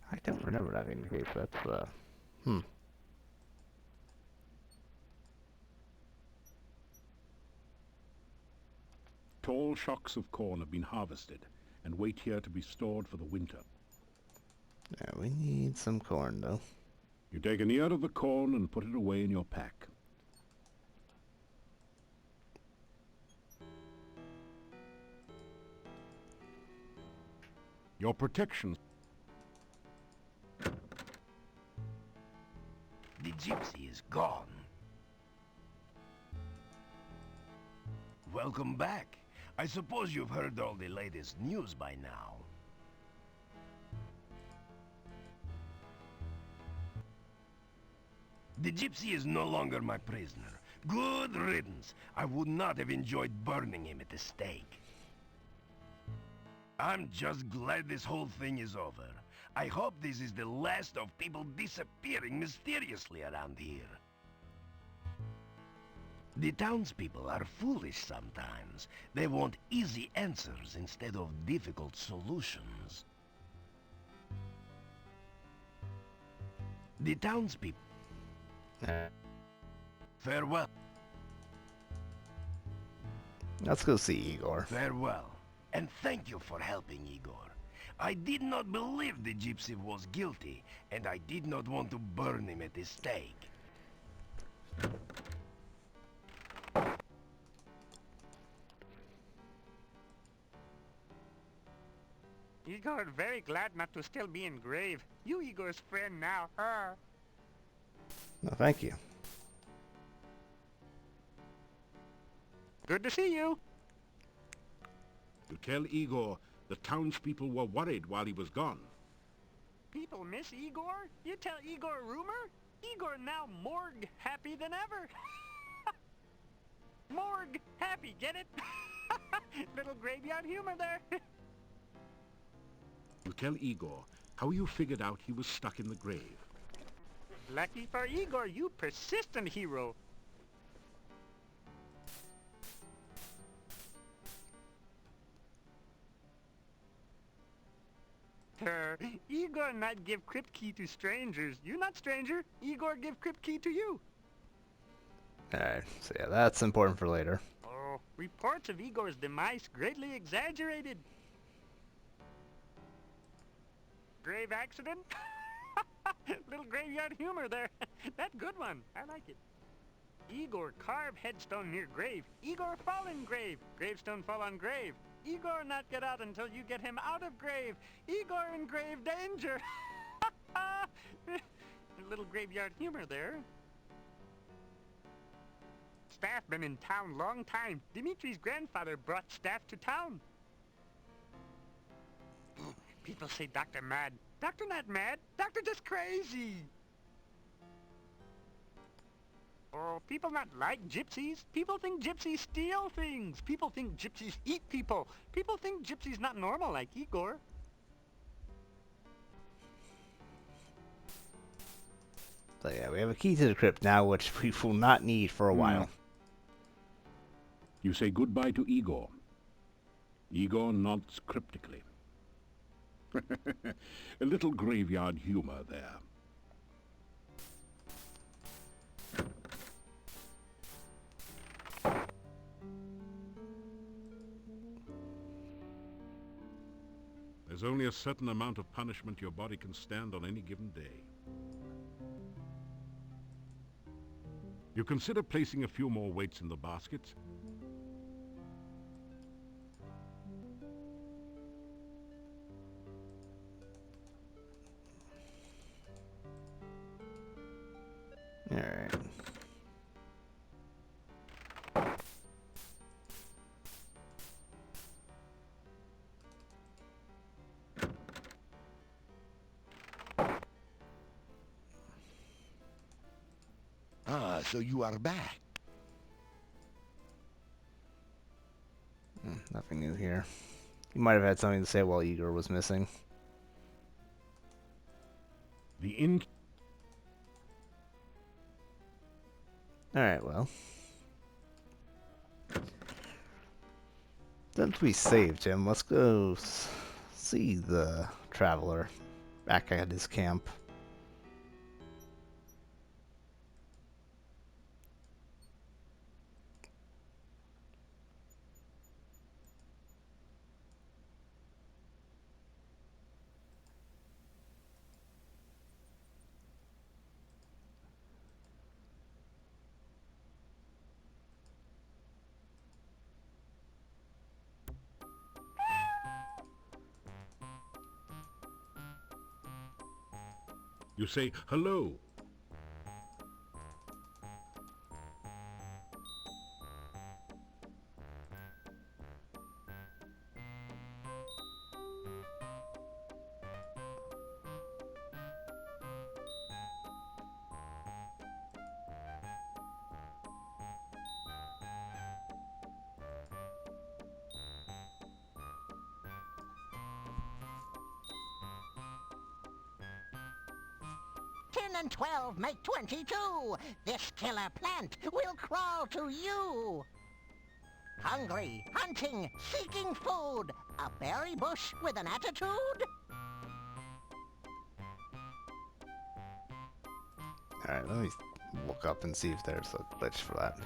I don't remember that being the case. That's
Tall shocks of corn have been harvested and wait here to be stored for the winter.
Yeah, we need some corn though.
You take an ear of the corn and put it away in your pack. Your protection.
The gypsy is gone. Welcome back. I suppose you've heard all the latest news by now. The gypsy is no longer my prisoner. Good riddance. I would not have enjoyed burning him at the stake. I'm just glad this whole thing is over. I hope this is the last of people disappearing mysteriously around here. The townspeople are foolish sometimes. They want easy answers instead of difficult solutions. The townspeople... Farewell.
Let's go see Igor.
Farewell. And thank you for helping, Igor. I did not believe the gypsy was guilty, and I did not want to burn him at the stake.
Igor, very glad not to still be in grave. You Igor's friend now, huh?
No, thank you.
Good to see you.
You tell Igor the townspeople were worried while he was gone.
People miss Igor? You tell Igor a rumor? Igor now morgue happy than ever. Morgue happy, get it? Little graveyard humor there.
You tell Igor how you figured out he was stuck in the grave.
Lucky for Igor, you persistent hero. Igor not give crypt key to strangers. You not stranger. Igor give crypt key to you.
Alright, so yeah, that's important for later.
Oh, reports of Igor's demise greatly exaggerated. Grave accident? Little graveyard humor there. That good one. I like it. Igor carve headstone near grave. Igor fall in grave. Gravestone fall on grave. Igor not get out until you get him out of grave. Igor in grave danger. A little graveyard humor there. Staff been in town long time. Dimitri's grandfather brought staff to town. People say Doctor mad. Doctor not mad. Doctor just crazy. Oh, people not like gypsies. People think gypsies steal things. People think gypsies eat people. People think gypsies not normal like Igor.
So yeah, we have a key to the crypt now, which we will not need for a while.
You say goodbye to Igor. Igor nods cryptically. A little graveyard humor there. There's only a certain amount of punishment your body can stand on any given day. You consider placing a few more weights in the baskets?
Alright.
Ah, so you are back.
Nothing new here. You might have had something to say while Igor was missing. Alright, well. Since we saved him, let's go see the traveler back at his camp.
You say hello.
and 12 make 22. This killer plant will crawl to you. Hungry, hunting, seeking food. A berry bush with an attitude?
Alright, let me look up and see if there's a glitch for that.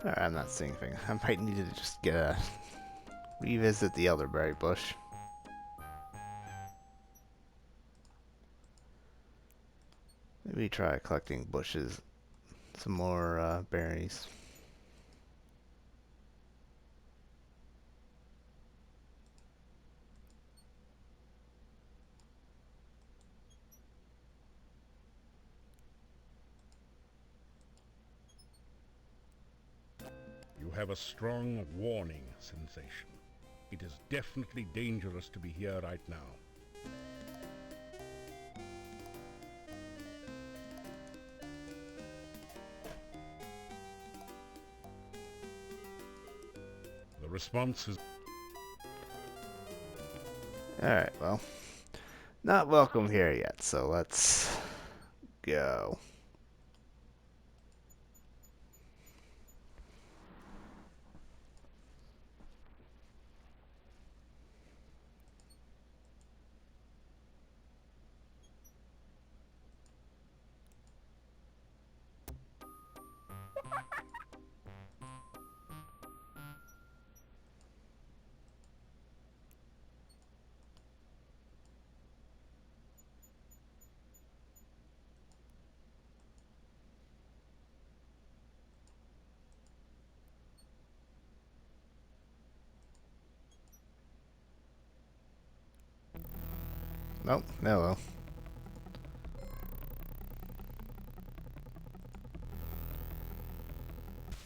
Alright, I'm not seeing anything. I might need to just get a revisit the elderberry bush. Maybe try collecting bushes, some more berries.
You have a strong warning sensation. It is definitely dangerous to be here right now. The response is...
Alright, well, not welcome here yet, so let's go. Nope, hello.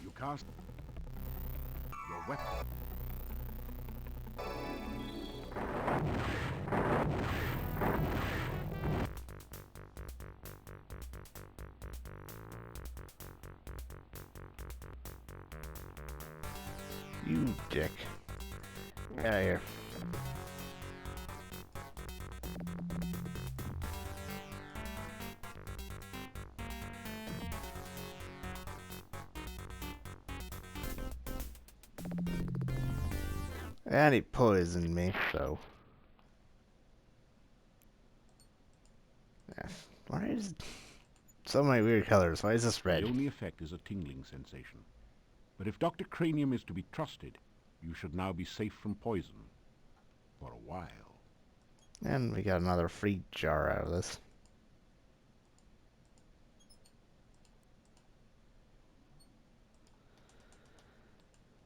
You cast your weapon.
You dick. Get out of here. And he poisoned me, so... Yeah. Why is... So many weird colors. Why is this red?
The only effect is a tingling sensation. But if Dr. Cranium is to be trusted, you should now be safe from poison. For a while.
And we got another free jar out of this.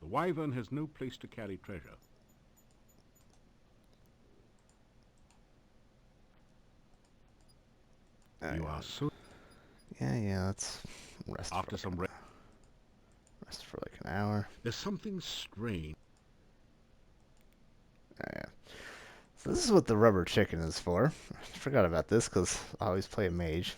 The wyvern has no place to carry treasure. You are so...
Yeah, let's rest
After
for
some
rest for like an hour.
There's something strange.
Yeah. So this is what the rubber chicken is for. I forgot about this because I always play a mage.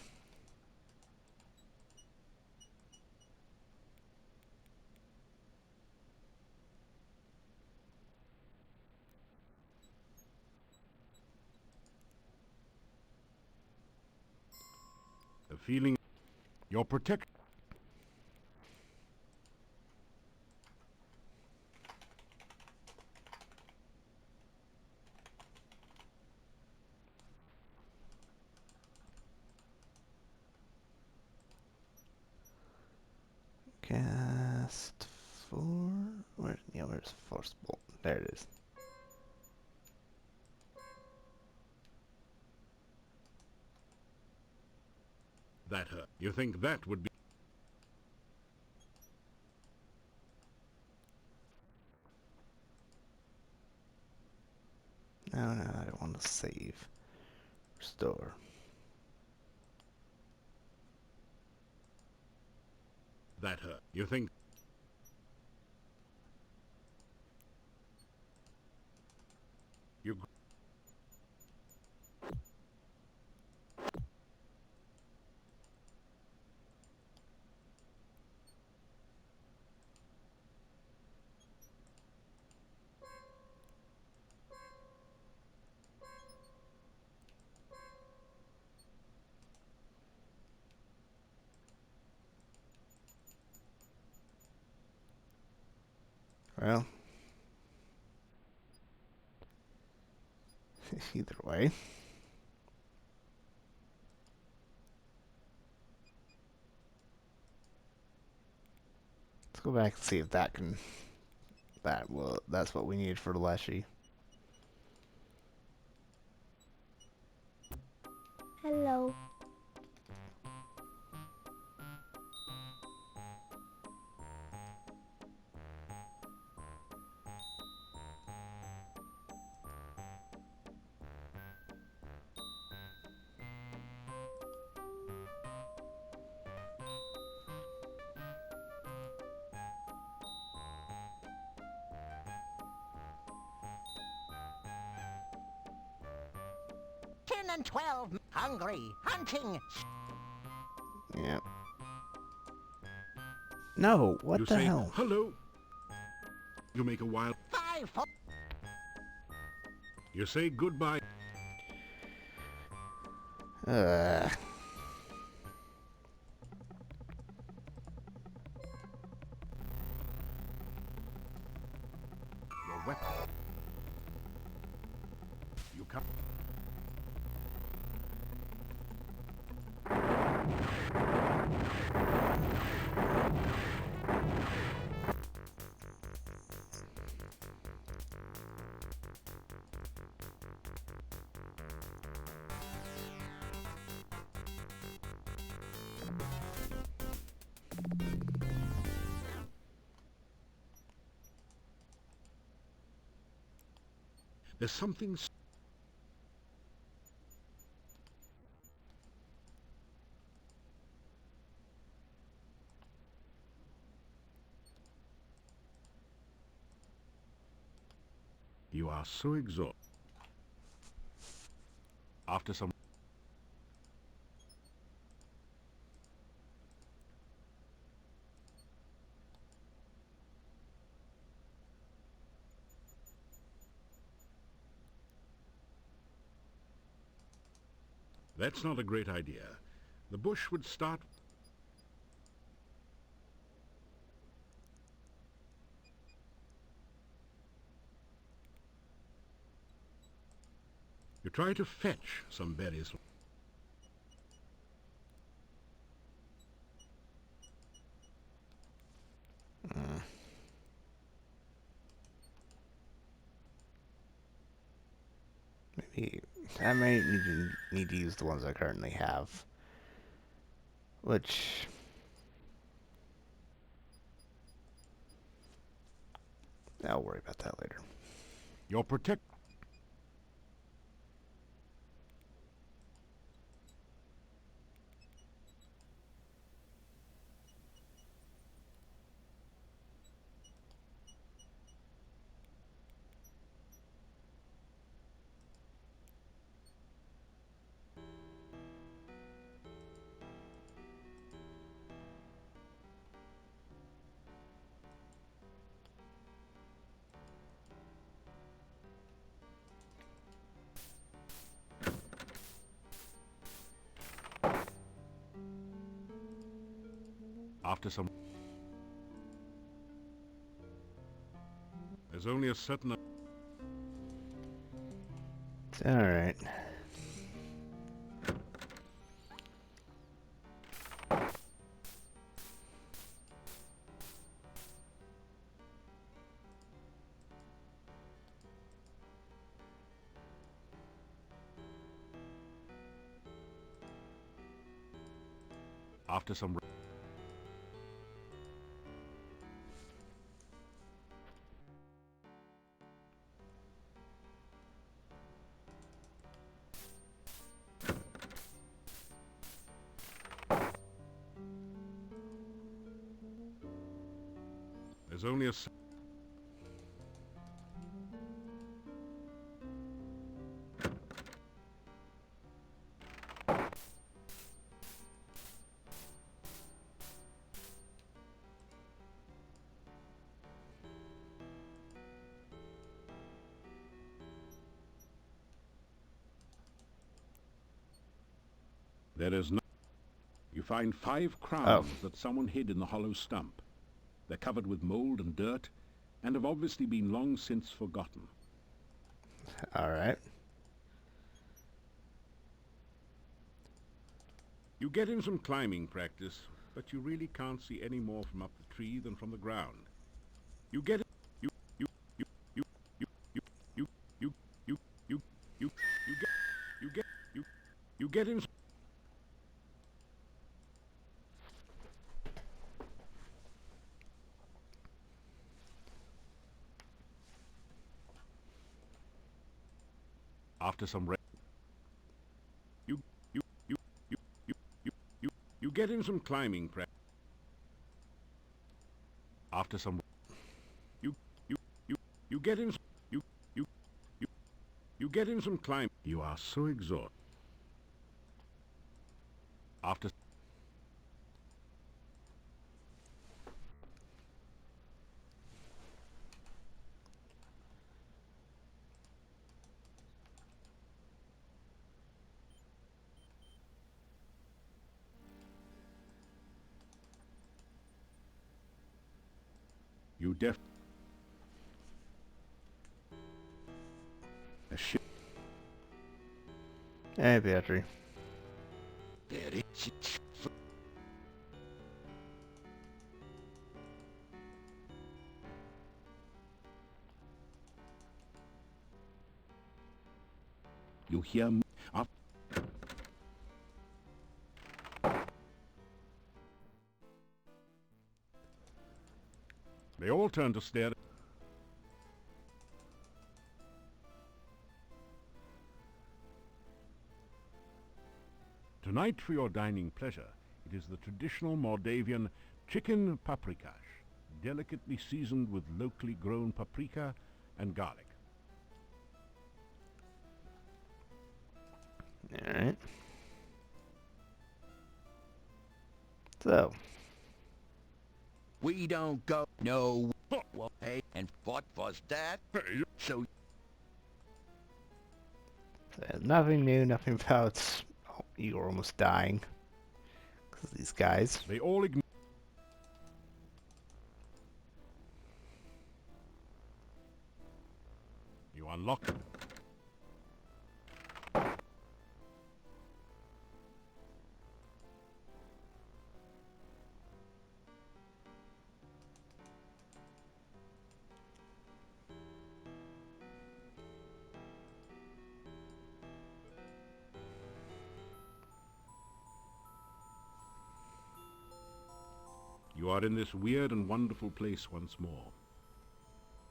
The feeling your protect.
Cast four. Where's force bolt? There it is.
That hurt. You think that would be...
No, I don't want to save. Restore.
That hurt. You think... You...
Well, either way. Let's go back and see if that can... That's what we need for the Leshy.
Hello.
Ten and 12, hungry, hunting.
Yeah. No, what
you
the
say,
hell?
hello. You make a wild...
5, 4.
You say goodbye.
Uh.
Your weapon. You come... There's something... You are so exhausted. After some... That's not a great idea. The bush would start... You try to fetch some berries.
Maybe I might need to use the ones I currently have. Which... I'll worry about that later.
Your protect... After some... There's only a certain...
Alright.
After some... There's only a... There is no... You find 5 crowns that someone hid in the hollow stump. They're covered with mold and dirt, and have obviously been long since forgotten.
Alright.
You get in some climbing practice, but you really can't see any more from up the tree than from the ground. You get it. You get in. After some you get in some climbing practice. After some you get in you get in some climb. You are so exhausted. After you a shit.
Hey, Beatrice.
You hear me? Up. They all turn to stare. Tonight, for your dining pleasure, it is the traditional Moldavian chicken paprikash, delicately seasoned with locally grown paprika and garlic.
Alright. So.
We don't go. No. Well, hey, and what was that? So.
Nothing new, nothing about Igor almost dying. Because these guys.
They all ignore. You unlock. You are in this weird and wonderful place once more.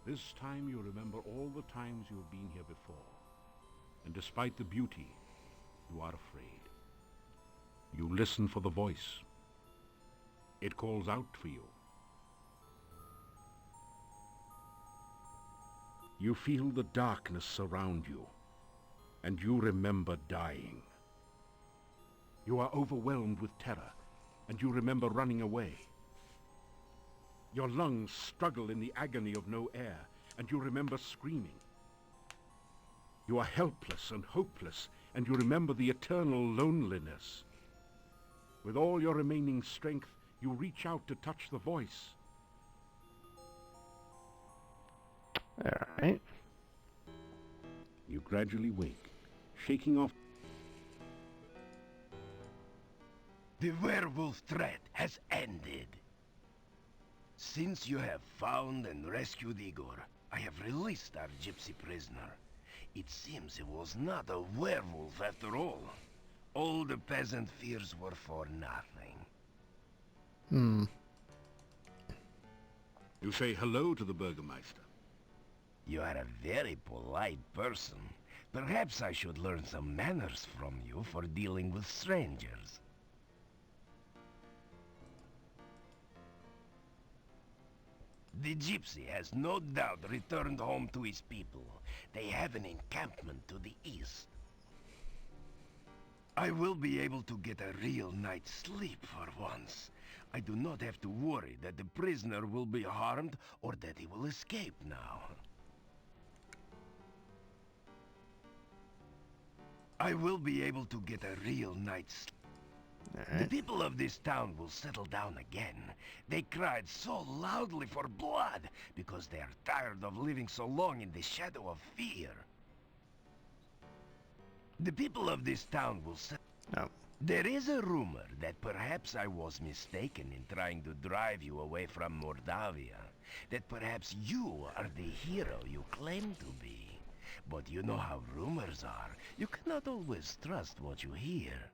This time you remember all the times you have been here before. And despite the beauty, you are afraid. You listen for the voice. It calls out for you. You feel the darkness surround you, and you remember dying. You are overwhelmed with terror, and you remember running away. Your lungs struggle in the agony of no air, and you remember screaming. You are helpless and hopeless, and you remember the eternal loneliness. With all your remaining strength, You reach out to touch the voice.
Alright.
You gradually wake, shaking off.
The werewolf threat has ended. Since you have found and rescued Igor, I have released our gypsy prisoner. It seems he was not a werewolf after all. All the peasant fears were for nothing.
You say hello to the Burgermeister.
You are a very polite person. Perhaps I should learn some manners from you for dealing with strangers. The gypsy has no doubt returned home to his people. They have an encampment to the east. I will be able to get a real night's sleep for once. I do not have to worry that the prisoner will be harmed or that he will escape now. I will be able to get a real night's sleep. The people of this town will settle down again. They cried so loudly for blood because they are tired of living so long in the shadow of fear. The people of this town will settle.
No.
There is a rumor that perhaps I was mistaken in trying to drive you away from Mordavia. That perhaps you are the hero you claim to be. But you know how rumors are. You cannot always trust what you hear.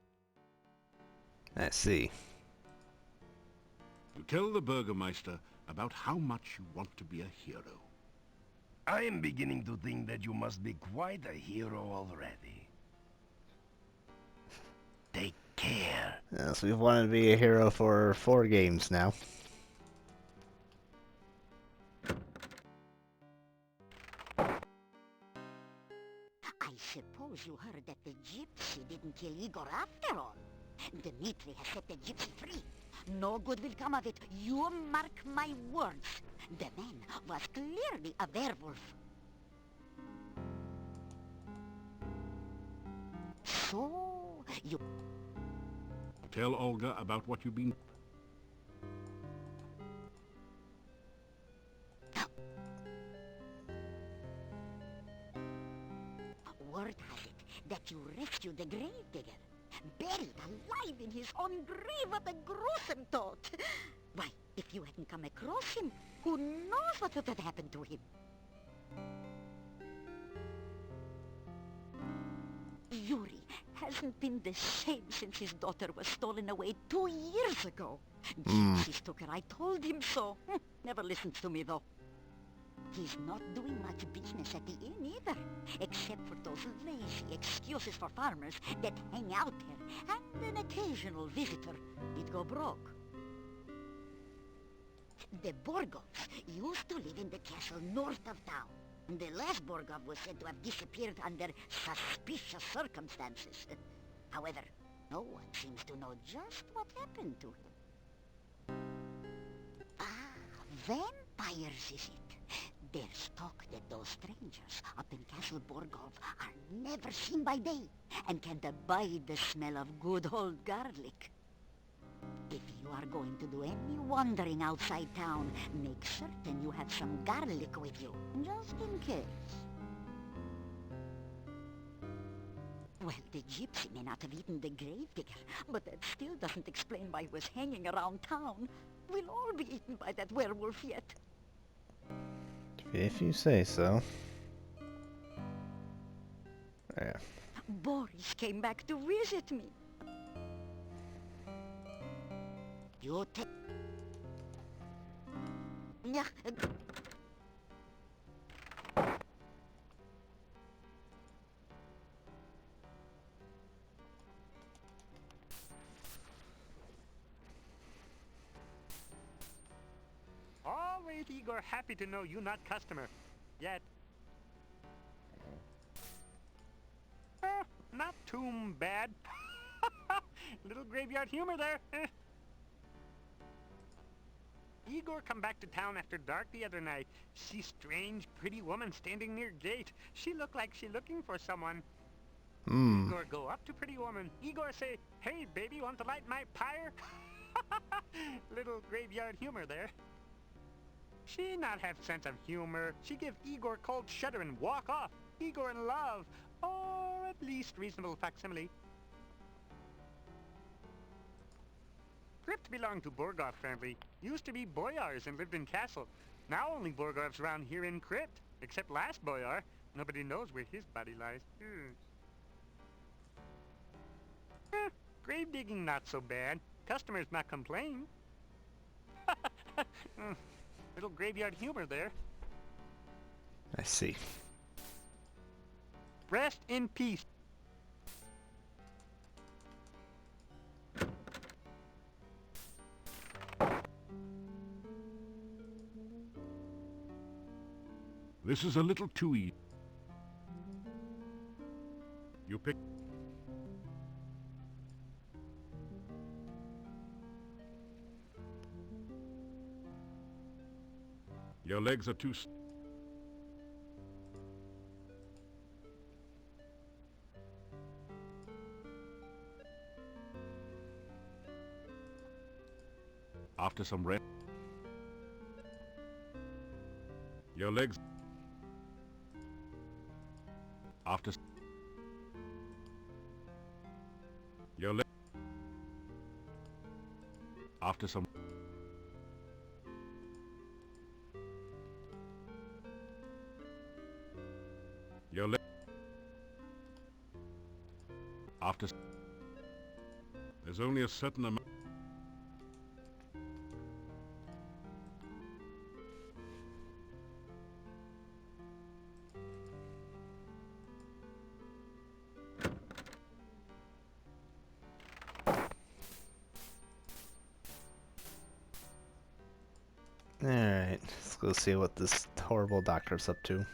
I see.
You tell the Burgermeister about how much you want to be a hero.
I am beginning to think that you must be quite a hero already. Take care.
Yes, we've wanted to be a hero for 4 games now.
I suppose you heard that the gypsy didn't kill Igor after all. Dmitri has set the gypsy free. No good will come of it. You mark my words. The man was clearly a werewolf. So, you...
Tell Olga about what you've been...
Word has it that you rescued the gravedigger. Buried alive in his own grave. What a gruesome thought. Why, if you hadn't come across him, who knows what would have happened to him? Yuri hasn't been the same since his daughter was stolen away 2 years ago. Gypsies took her, I told him so. Never listens to me, though. He's not doing much business at the inn either, except for those lazy excuses for farmers that hang out there, and an occasional visitor. He'd go broke. The Borgovs used to live in the castle north of town. The last Borgov was said to have disappeared under suspicious circumstances. However, no one seems to know just what happened to him. Vampires, is it? There's talk that those strangers up in Castle Borgov are never seen by day and can't abide the smell of good old garlic. If you are going to do any wandering outside town, make certain you have some garlic with you, just in case. Well, the gypsy may not have eaten the gravedigger, but that still doesn't explain why he was hanging around town. We'll all be eaten by that werewolf yet.
If you say so. Yeah.
Boris came back to visit me. You take... Yeah.
Always Igor happy to know you not customer. Yet. Not too bad. Little graveyard humor there. Igor come back to town after dark the other night. See strange, pretty woman standing near gate. She look like she looking for someone. Igor go up to pretty woman. Igor say, "Hey, baby, want to light my pyre?" Little graveyard humor there. She not have sense of humor. She give Igor cold shudder and walk off. Igor in love. Or at least reasonable facsimile. Crypt belonged to Borgov family. Used to be boyars and lived in castle. Now only Borgovs around here in Crypt. Except last boyar. Nobody knows where his body lies. Grave digging not so bad. Customers not complain. Little graveyard humor there.
I see.
Rest in peace.
This is a little too easy. You pick... Your legs are too... After some rest... Your legs... After... Your legs... After some... Your leg... After... There's only a certain amount...
Alright, let's go see what this horrible doctor's up to.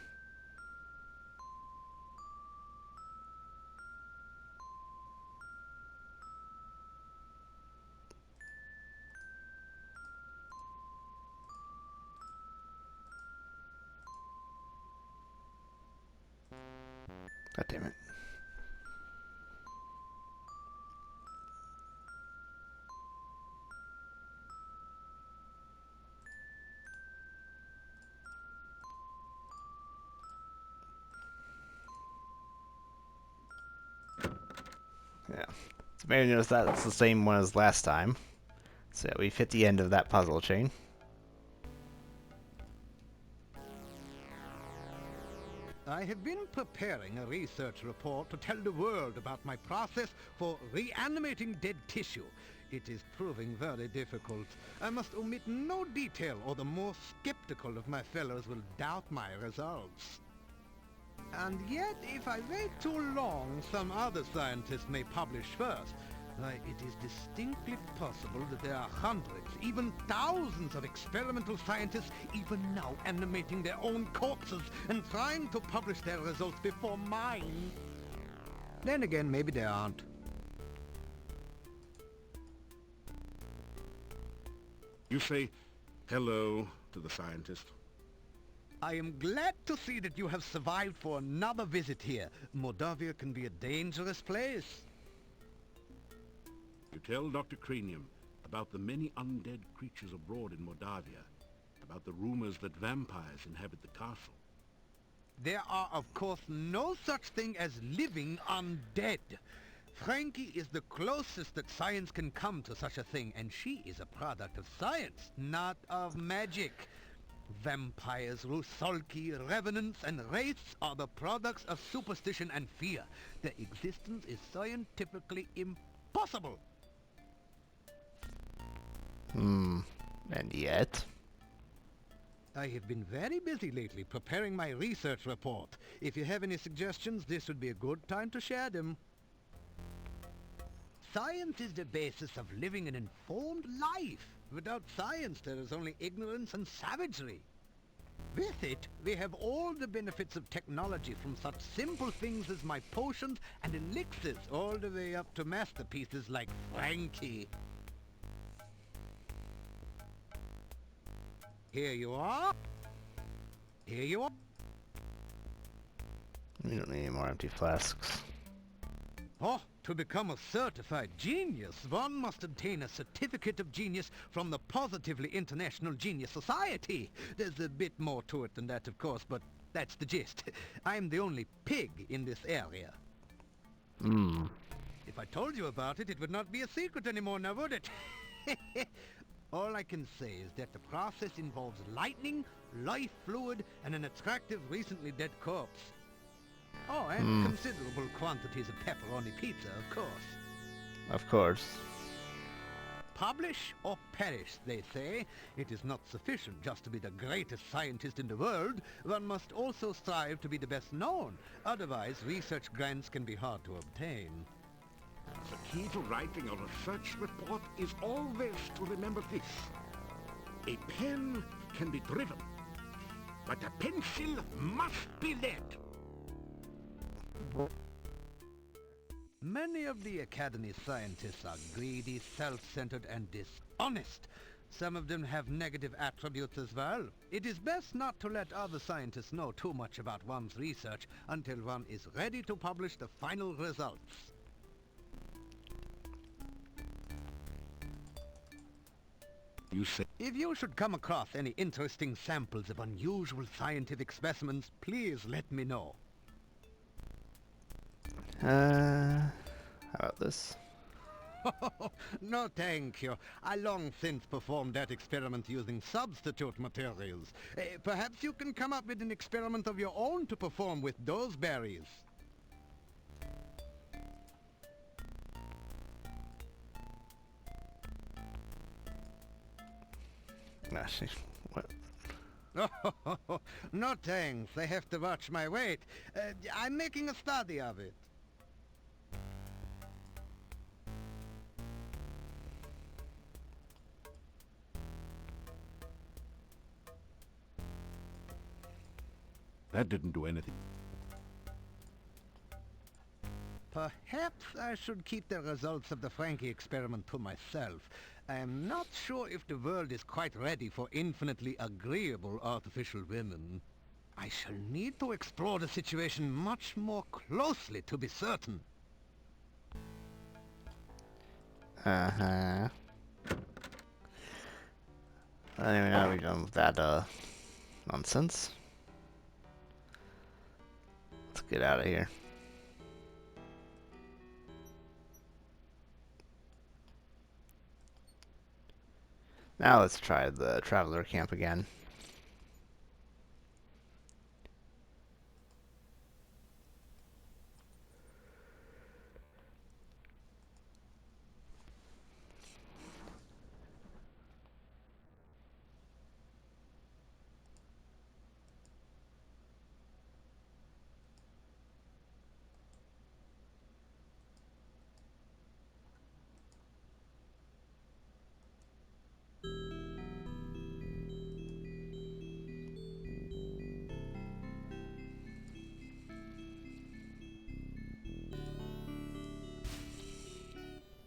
God damn it. Yeah. So maybe notice that's the same one as last time. So we've hit the end of that puzzle chain.
I have been preparing a research report to tell the world about my process for reanimating dead tissue. It is proving very difficult. I must omit no detail, or the more skeptical of my fellows will doubt my results. And yet, if I wait too long, some other scientists may publish first. Why, it is distinctly possible that there are hundreds, even thousands of experimental scientists even now animating their own corpses and trying to publish their results before mine. Then again, maybe there aren't.
You say hello to the scientist.
I am glad to see that you have survived for another visit here. Moldavia can be a dangerous place.
You tell Dr. Cranium about the many undead creatures abroad in Moldavia, about the rumors that vampires inhabit the castle.
There are, of course, no such thing as living undead. Frankie is the closest that science can come to such a thing, and she is a product of science, not of magic. Vampires, Rusalki, revenants, and wraiths are the products of superstition and fear. Their existence is scientifically impossible.
And yet...
I have been very busy lately preparing my research report. If you have any suggestions, this would be a good time to share them. Science is the basis of living an informed life. Without science, there is only ignorance and savagery. With it, we have all the benefits of technology, from such simple things as my potions and elixirs, all the way up to masterpieces like Frankie. Here you are. Here you are.
We don't need any more empty flasks.
Oh, To become a certified genius, one must obtain a certificate of genius from the Positively International Genius Society. There's a bit more to it than that, of course, but that's the gist. I'm the only pig in this area. If I told you about it, it would not be a secret anymore now, would it? All I can say is that the process involves lightning, life fluid, and an attractive, recently dead corpse. Oh, and considerable quantities of pepperoni pizza, of course.
Of course.
Publish or perish, they say. It is not sufficient just to be the greatest scientist in the world. One must also strive to be the best known. Otherwise, research grants can be hard to obtain.
The key to writing a research report is always to remember this. A pen can be driven, but a pencil must be led.
Many of the Academy's scientists are greedy, self-centered, and dishonest. Some of them have negative attributes as well. It is best not to let other scientists know too much about one's research until one is ready to publish the final results.
You say...
If you should come across any interesting samples of unusual scientific specimens, please let me know.
How about this?
No, thank you. I long since performed that experiment using substitute materials. Perhaps you can come up with an experiment of your own to perform with those berries.
Actually, what?
No thanks. I have to watch my weight. I'm making a study of it.
That didn't do anything.
Perhaps I should keep the results of the Frankie experiment to myself. I am not sure if the world is quite ready for infinitely agreeable artificial women. I shall need to explore the situation much more closely to be certain.
Uh-huh. Anyway, now we're done with that, nonsense. Let's get out of here. Now let's try the traveler camp again.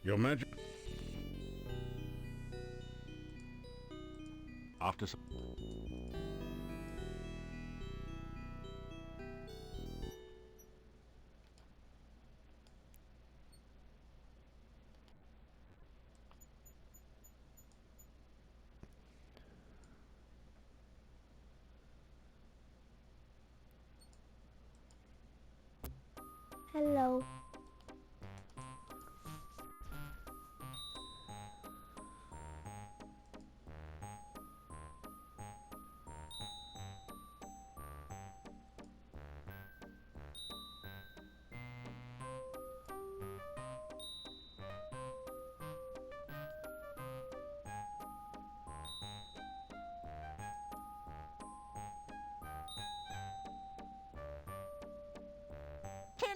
Your magic... After some...
Hello.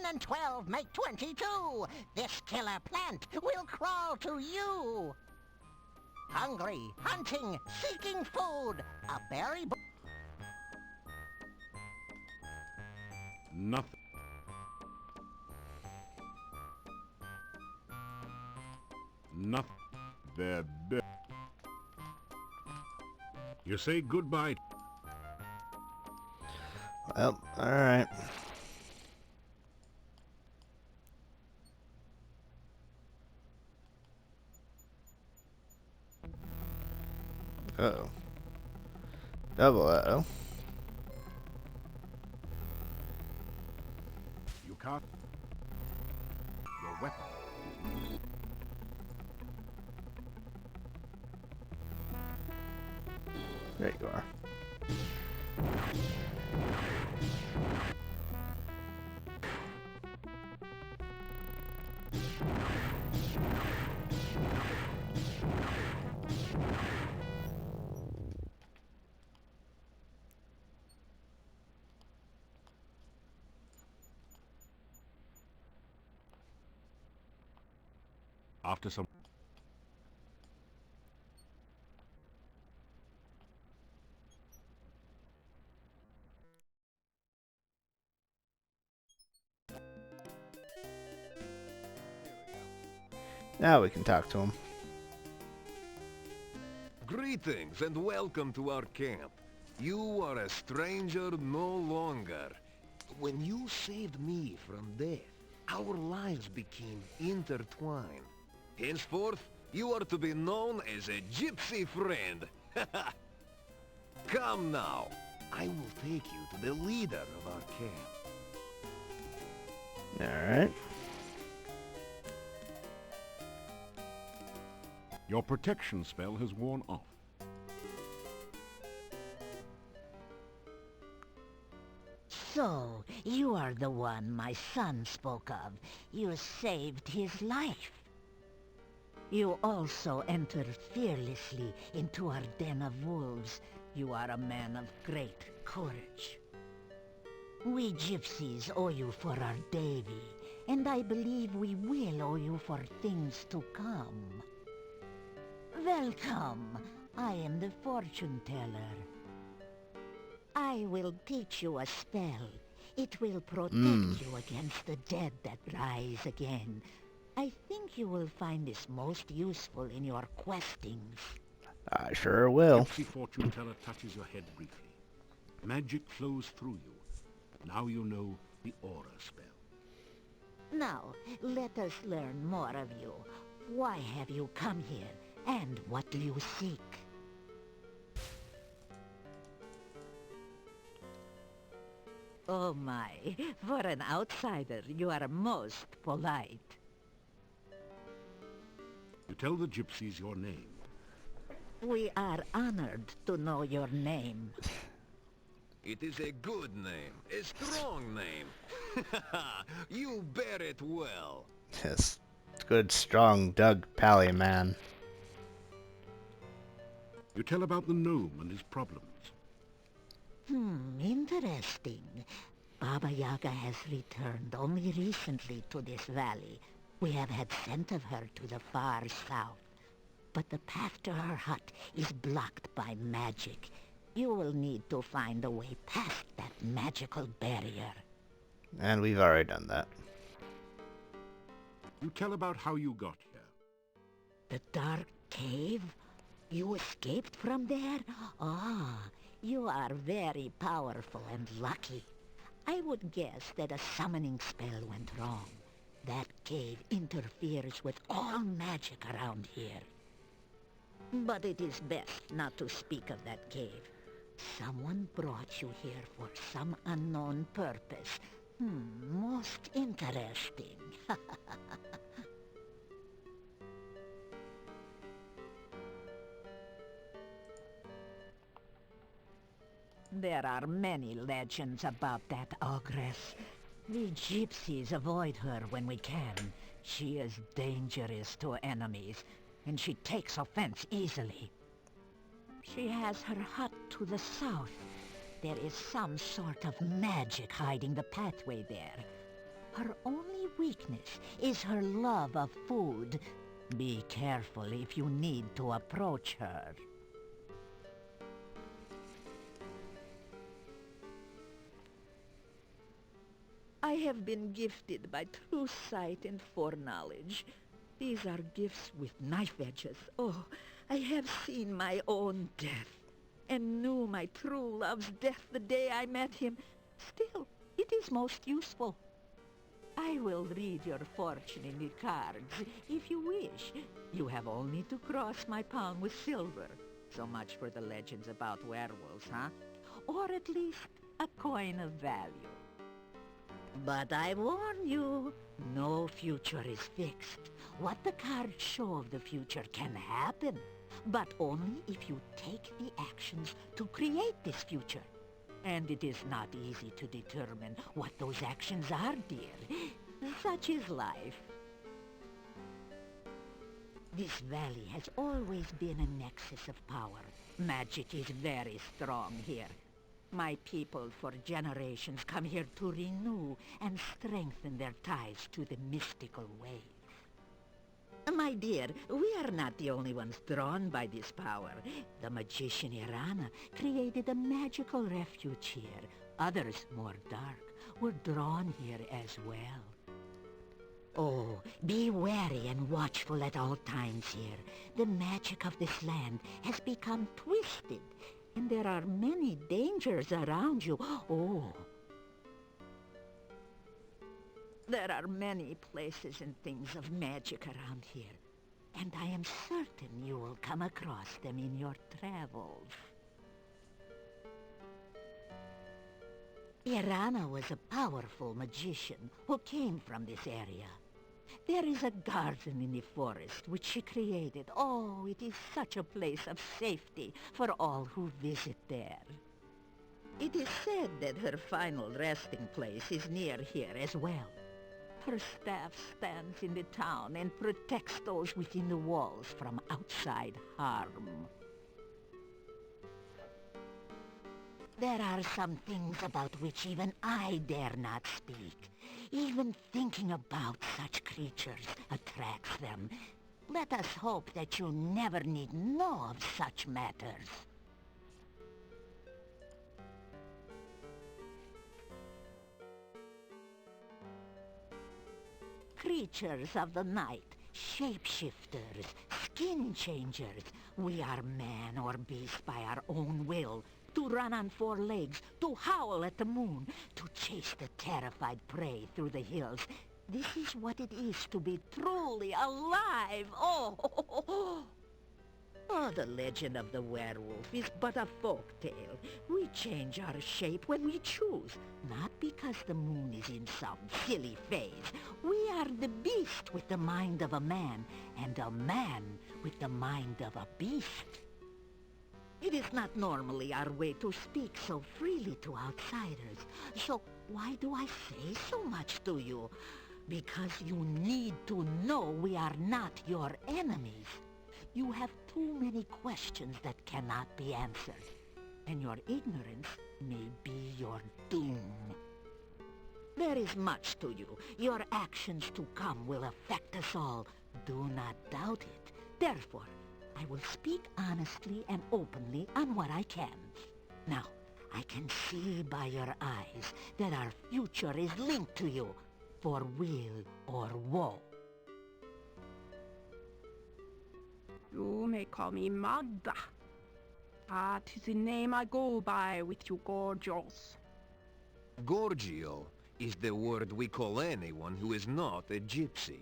And 12 make 22. This killer plant will crawl to you. Hungry, hunting, seeking food. A berry...
Nothing. Nothing. They're dead. You say goodbye.
Well, alright. Uh-oh. Double uh-oh.
You can't. Your weapon.
There you are.
After some.
Now we can talk to him.
Greetings and welcome to our camp. You are a stranger no longer. When you saved me from death, our lives became intertwined. Henceforth, you are to be known as a gypsy friend. Come now. I will take you to the leader of our camp.
Alright.
Your protection spell has worn off.
So, you are the one my son spoke of. You saved his life. You also entered fearlessly into our den of wolves. You are a man of great courage. We gypsies owe you for our Davy, and I believe we will owe you for things to come. Welcome. I am the fortune teller. I will teach you a spell. It will protect you against the dead that rise again. I think you will find this most useful in your questings.
I sure will.
Gypsy fortune teller touches your head briefly. Magic flows through you. Now you know the aura spell.
Now, let us learn more of you. Why have you come here, and what do you seek? Oh my, for an outsider, you are most polite.
You tell the gypsies your name.
We are honored to know your name.
It is a good name, a strong name. You bear it well.
Yes. Good, strong Doug Pally man.
You tell about the gnome and his problems.
Interesting. Baba Yaga has returned only recently to this valley. We have had scent of her to the far south. But the path to her hut is blocked by magic. You will need to find a way past that magical barrier.
And we've already done that.
You tell about how you got here.
The dark cave? You escaped from there? Ah, you are very powerful and lucky. I would guess that a summoning spell went wrong. That cave interferes with all magic around here. But it is best not to speak of that cave. Someone brought you here for some unknown purpose. Most interesting. There are many legends about that ogress. We gypsies avoid her when we can. She is dangerous to enemies, and she takes offense easily. She has her hut to the south. There is some sort of magic hiding the pathway there. Her only weakness is her love of food. Be careful if you need to approach her. I have been gifted by true sight and foreknowledge. These are gifts with knife edges. Oh, I have seen my own death, and knew my true love's death the day I met him. Still, it is most useful. I will read your fortune in the cards, if you wish. You have only to cross my palm with silver. So much for the legends about werewolves, huh? Or at least a coin of value. But I warn you, no future is fixed. What the cards show of the future can happen, but only if you take the actions to create this future. And it is not easy to determine what those actions are, dear. Such is life. This valley has always been a nexus of power. Magic is very strong here. My people for generations come here to renew and strengthen their ties to the mystical ways. My dear, we are not the only ones drawn by this power. The magician Irana created a magical refuge here. Others, more dark, were drawn here as well. Oh, be wary and watchful at all times here. The magic of this land has become twisted, and there are many dangers around you. Oh. There are many places and things of magic around here, and I am certain you will come across them in your travels. Irana was a powerful magician who came from this area. There is a garden in the forest which she created. Oh, it is such a place of safety for all who visit there. It is said that her final resting place is near here as well. Her staff stands in the town and protects those within the walls from outside harm. There are some things about which even I dare not speak. Even thinking about such creatures attracts them. Let us hope that you never need know of such matters. Creatures of the night, shapeshifters, skin changers. We are man or beast by our own will. To run on four legs, to howl at the moon, to chase the terrified prey through the hills. This is what it is to be truly alive. Oh, oh, the legend of the werewolf is but a folk tale. We change our shape when we choose, not because the moon is in some silly phase. We are the beast with the mind of a man, and a man with the mind of a beast. It is not normally our way to speak so freely to outsiders. So why do I say so much to you? Because you need to know we are not your enemies. You have too many questions that cannot be answered, and your ignorance may be your doom. There is much to you. Your actions to come will affect us all. Do not doubt it. Therefore, I will speak honestly and openly on what I can. Now, I can see by your eyes that our future is linked to you, for weal or woe.
You may call me Magda. That is the name I go by with you Gorgios.
Gorgio is the word we call anyone who is not a gypsy.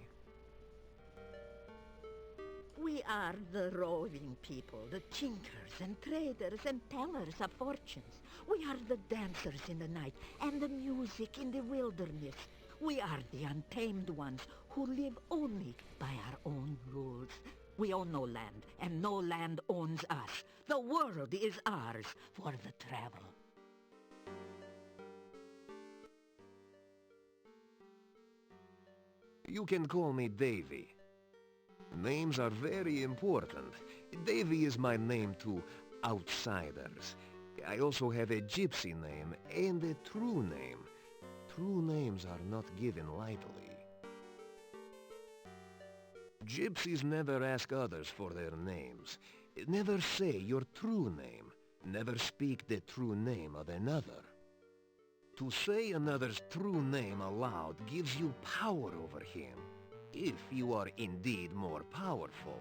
We are the roving people, the tinkers and traders and tellers of fortunes. We are the dancers in the night and the music in the wilderness. We are the untamed ones who live only by our own rules. We own no land, and no land owns us. The world is ours for the travel.
You can call me Davy. Names are very important. Davy is my name to outsiders. I also have a gypsy name and a true name. True names are not given lightly. Gypsies never ask others for their names. Never say your true name. Never speak the true name of another. To say another's true name aloud gives you power over him, if you are indeed more powerful.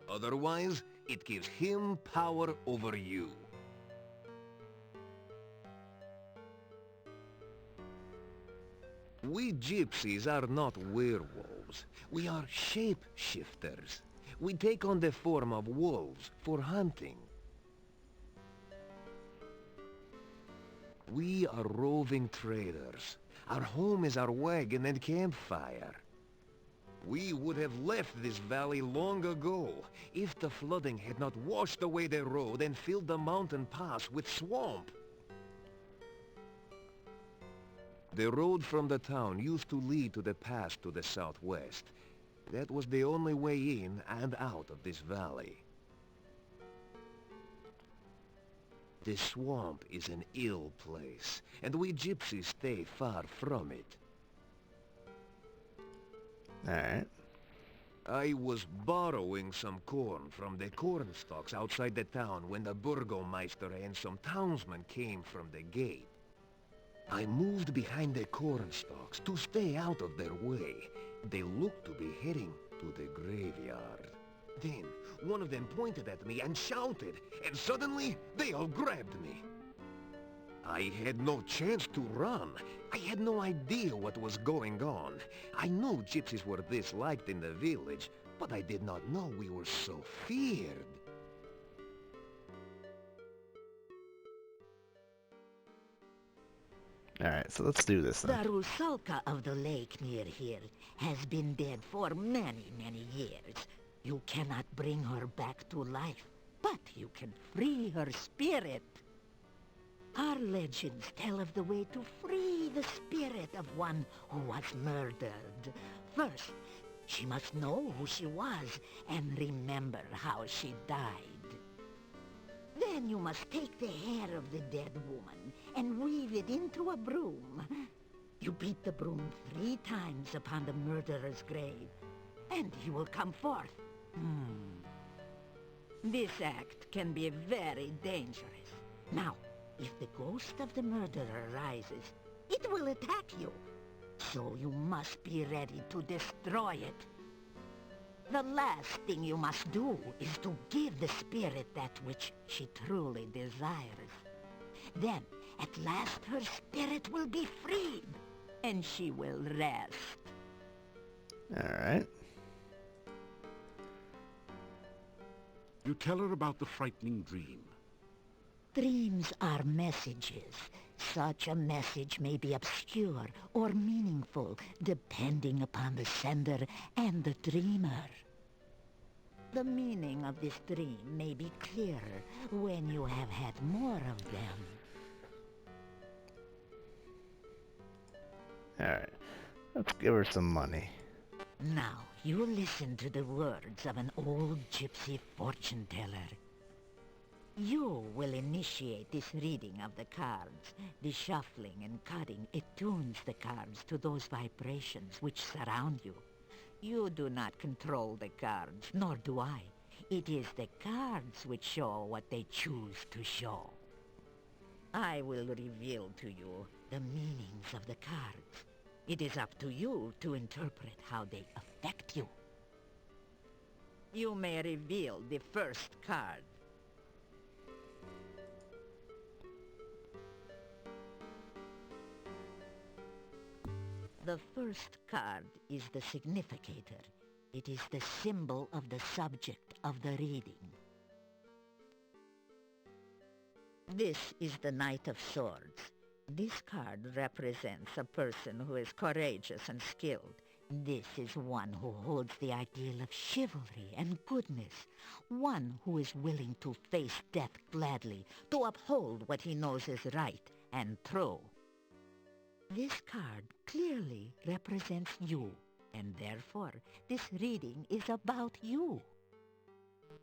Otherwise, it gives him power over you. We gypsies are not werewolves. We are shape-shifters. We take on the form of wolves for hunting. We are roving traders. Our home is our wagon and campfire. We would have left this valley long ago if the flooding had not washed away the road and filled the mountain pass with swamp. The road from the town used to lead to the pass to the southwest. That was the only way in and out of this valley. The swamp is an ill place, and we gypsies stay far from it.
Alright.
I was borrowing some corn from the corn stalks outside the town when the burgomeister and some townsmen came from the gate. I moved behind the corn stalks to stay out of their way. They looked to be heading to the graveyard. Then, one of them pointed at me and shouted, and suddenly, they all grabbed me. I had no chance to run. I had no idea what was going on. I knew gypsies were disliked in the village, but I did not know we were so feared.
Alright, so let's do this then.
The Rusalka of the lake near here has been dead for many, many years. You cannot bring her back to life, but you can free her spirit. Our legends tell of the way to free the spirit of one who was murdered. First, she must know who she was and remember how she died. Then you must take the hair of the dead woman and weave it into a broom. You beat the broom 3 times upon the murderer's grave, and he will come forth. This act can be very dangerous. Now, if the ghost of the murderer rises, it will attack you. So you must be ready to destroy it. The last thing you must do is to give the spirit that which she truly desires. Then, at last her spirit will be freed, and she will rest.
Alright.
You tell her about the frightening dream.
Dreams are messages. Such a message may be obscure or meaningful, depending upon the sender and the dreamer. The meaning of this dream may be clearer when you have had more of them.
Alright. Let's give her some money.
Now, you listen to the words of an old gypsy fortune teller. You will initiate this reading of the cards. The shuffling and cutting attunes the cards to those vibrations which surround you. You do not control the cards, nor do I. It is the cards which show what they choose to show. I will reveal to you the meanings of the cards. It is up to you to interpret how they affect you. You may reveal the first card. The first card is the significator. It is the symbol of the subject of the reading. This is the Knight of Swords. This card represents a person who is courageous and skilled. This is one who holds the ideal of chivalry and goodness. One who is willing to face death gladly, to uphold what he knows is right and true. This card clearly represents you, and therefore this reading is about you.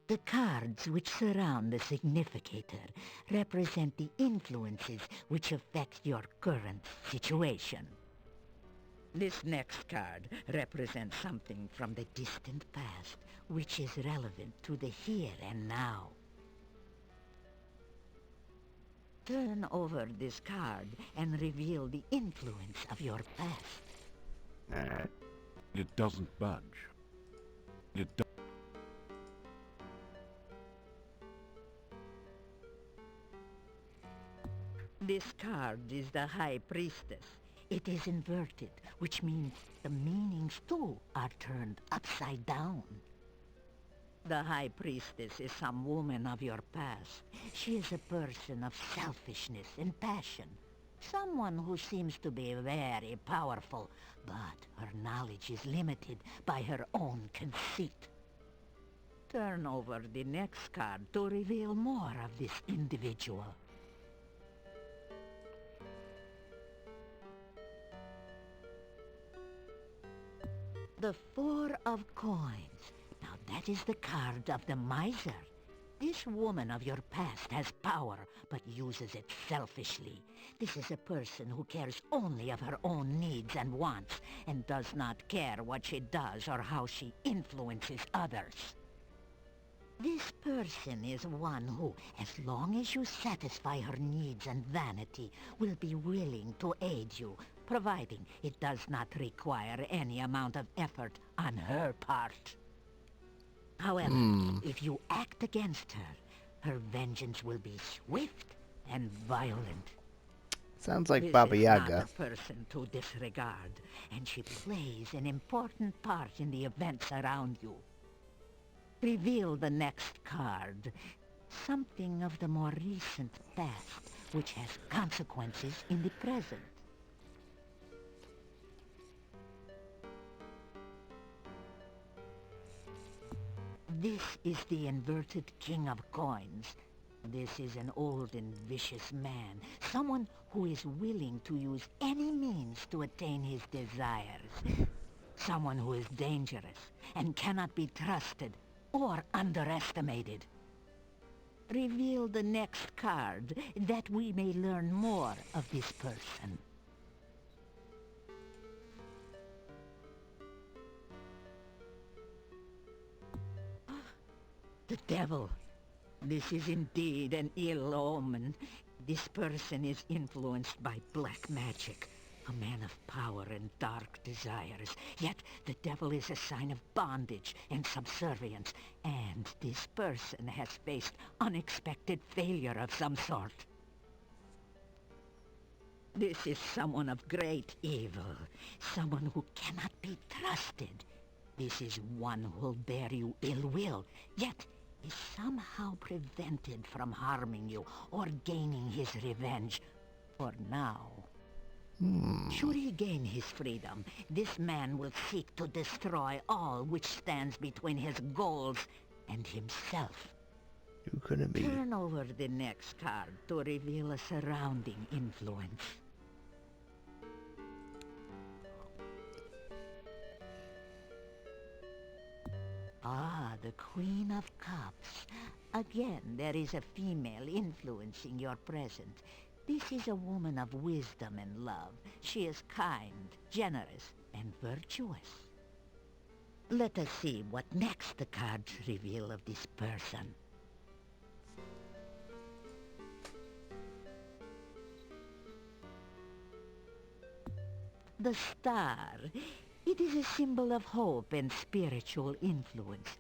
The cards which surround the significator represent the influences which affect your current situation. This next card represents something from the distant past which is relevant to the here and now. Turn over this card and reveal the influence of your past.
Alright.
It doesn't budge. It do
This card is the High Priestess. It is inverted, which means the meanings too are turned upside down. The High Priestess is some woman of your past. She is a person of selfishness and passion. Someone who seems to be very powerful, but her knowledge is limited by her own conceit. Turn over the next card to reveal more of this individual. The Four of Coins. Now that is the card of the miser. This woman of your past has power, but uses it selfishly. This is a person who cares only of her own needs and wants, and does not care what she does or how she influences others. This person is one who, as long as you satisfy her needs and vanity, will be willing to aid you, providing it does not require any amount of effort on her part. However, if you act against her, her vengeance will be swift and violent.
Sounds like
This
Baba
is
Yaga.
not a person to disregard, and she plays an important part in the events around you. Reveal the next card, something of the more recent past, which has consequences in the present. This is the inverted King of Coins. This is an old and vicious man, someone who is willing to use any means to attain his desires. Someone who is dangerous and cannot be trusted or underestimated. Reveal the next card that we may learn more of this person. The devil. This is indeed an ill omen. This person is influenced by black magic, a man of power and dark desires. Yet the devil is a sign of bondage and subservience, and this person has faced unexpected failure of some sort. This is someone of great evil, someone who cannot be trusted. This is one who will bear you ill will, yet is somehow prevented from harming you or gaining his revenge, for now. Should he gain his freedom, this man will seek to destroy all which stands between his goals and himself.
Who could it be?
Turn over the next card to reveal a surrounding influence. Ah, the Queen of Cups. Again, there is a female influencing your present. This is a woman of wisdom and love. She is kind, generous, and virtuous. Let us see what next the cards reveal of this person. The star. It is a symbol of hope and spiritual influence.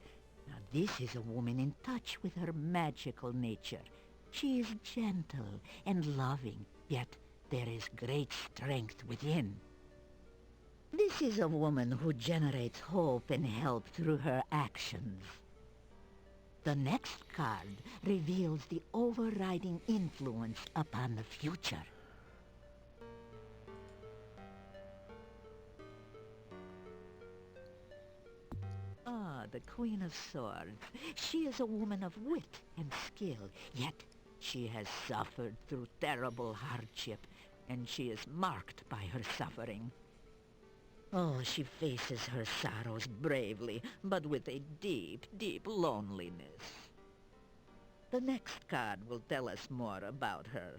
Now this is a woman in touch with her magical nature. She is gentle and loving, yet there is great strength within. This is a woman who generates hope and help through her actions. The next card reveals the overriding influence upon the future. Ah, the Queen of Swords. She is a woman of wit and skill, yet she has suffered through terrible hardship, and she is marked by her suffering. Oh, she faces her sorrows bravely, but with a deep, deep loneliness. The next card will tell us more about her.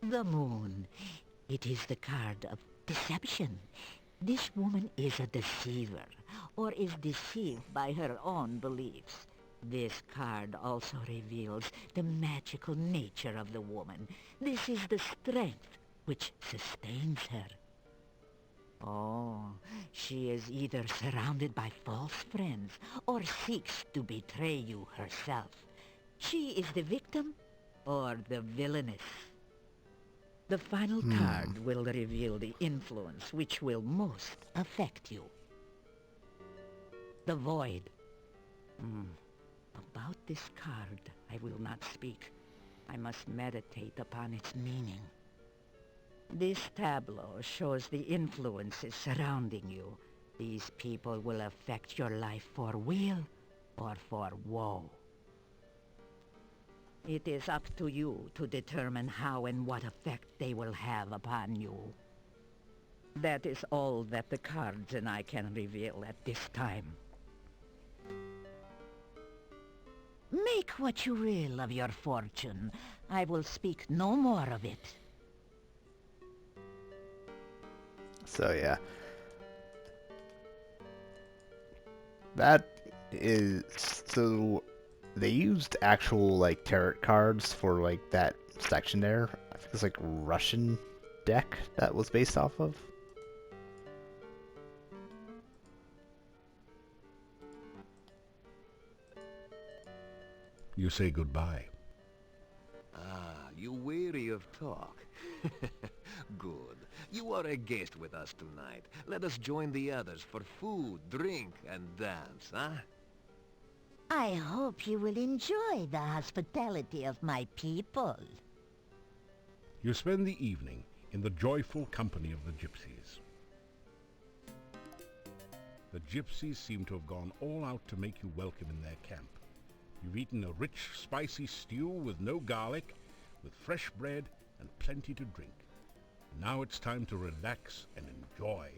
The Moon. It is the card of deception. This woman is a deceiver, or is deceived by her own beliefs. This card also reveals the magical nature of the woman. This is the strength which sustains her. Oh, she is either surrounded by false friends or seeks to betray you herself. She is the victim or the villainess. The final card will reveal the influence which will most affect you. The Void. About this card, I will not speak. I must meditate upon its meaning. This tableau shows the influences surrounding you. These people will affect your life for weal or for woe. It is up to you to determine how and what effect they will have upon you. That is all that the cards and I can reveal at this time. Make what you will of your fortune. I will speak no more of it.
So yeah. That is... So they used actual like tarot cards for like that section there. I think it's like Russian deck that was based off of.
You say goodbye.
Ah, you weary of talk. Good. You are a guest with us tonight. Let us join the others for food, drink, and dance, huh?
I hope you will enjoy the hospitality of my people.
You spend the evening in the joyful company of the gypsies. The gypsies seem to have gone all out to make you welcome in their camp. You've eaten a rich, spicy stew with no garlic, with fresh bread and plenty to drink. Now it's time to relax and enjoy.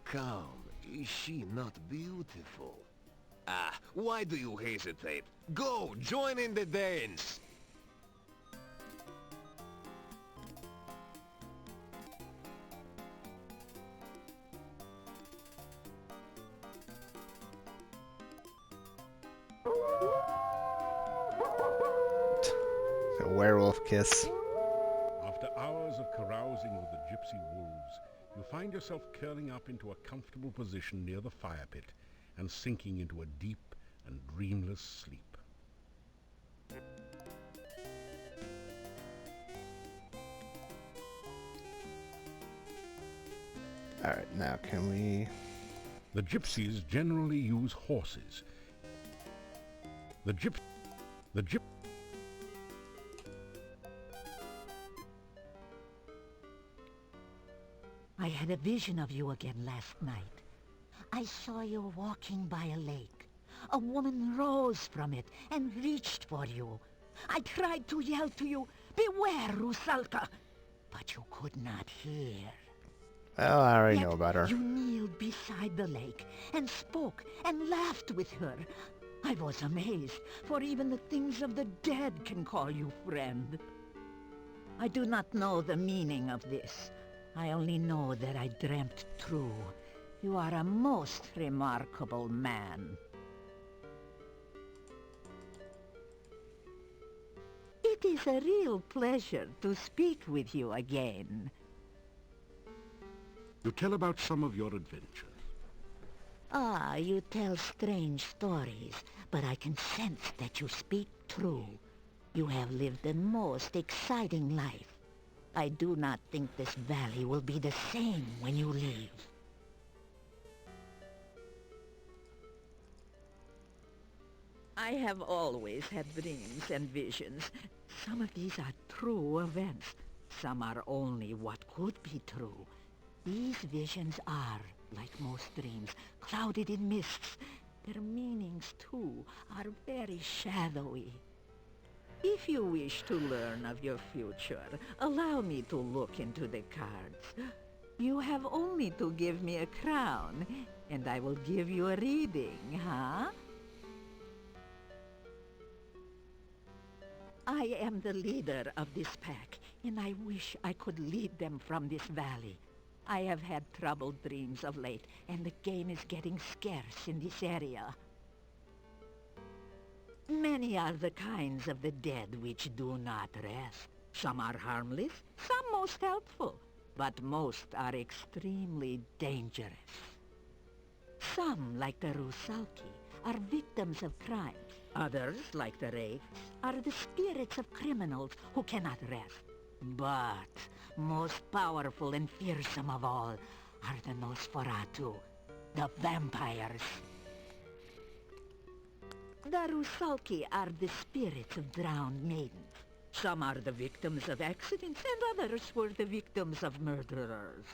Come, is she not beautiful? Ah, why do you hesitate? Go, join in the dance!
A werewolf kiss.
After hours of carousing with the gypsy wolves, you find yourself curling up into a comfortable position near the fire pit and sinking into a deep and dreamless sleep.
Alright, now can we...
The gypsies generally use horses.
I had a vision of you again last night. I saw you walking by a lake. A woman rose from it and reached for you. I tried to yell to you, "Beware, Rusalka!" But you could not hear.
Well, I already
Yet
know about her.
You kneeled beside the lake and spoke and laughed with her. I was amazed, for even the things of the dead can call you friend. I do not know the meaning of this. I only know that I dreamt true. You are a most remarkable man. It is a real pleasure to speak with you again.
You tell about some of your adventures.
Ah, you tell strange stories, but I can sense that you speak true. You have lived a most exciting life. I do not think this valley will be the same when you leave. I have always had dreams and visions. Some of these are true events. Some are only what could be true. These visions are, like most dreams, clouded in mists. Their meanings, too, are very shadowy. If you wish to learn of your future, allow me to look into the cards. You have only to give me a crown, and I will give you a reading, huh? I am the leader of this pack, and I wish I could lead them from this valley. I have had troubled dreams of late, and the game is getting scarce in this area. Many are the kinds of the dead which do not rest. Some are harmless, some most helpful, but most are extremely dangerous. Some, like the Rusalki, are victims of crimes. Others, like the Wraiths, are the spirits of criminals who cannot rest. But most powerful and fearsome of all are the Nosferatu. the vampires. The Rusalki are the spirits of drowned maidens. Some are the victims of accidents, and others were the victims of murderers.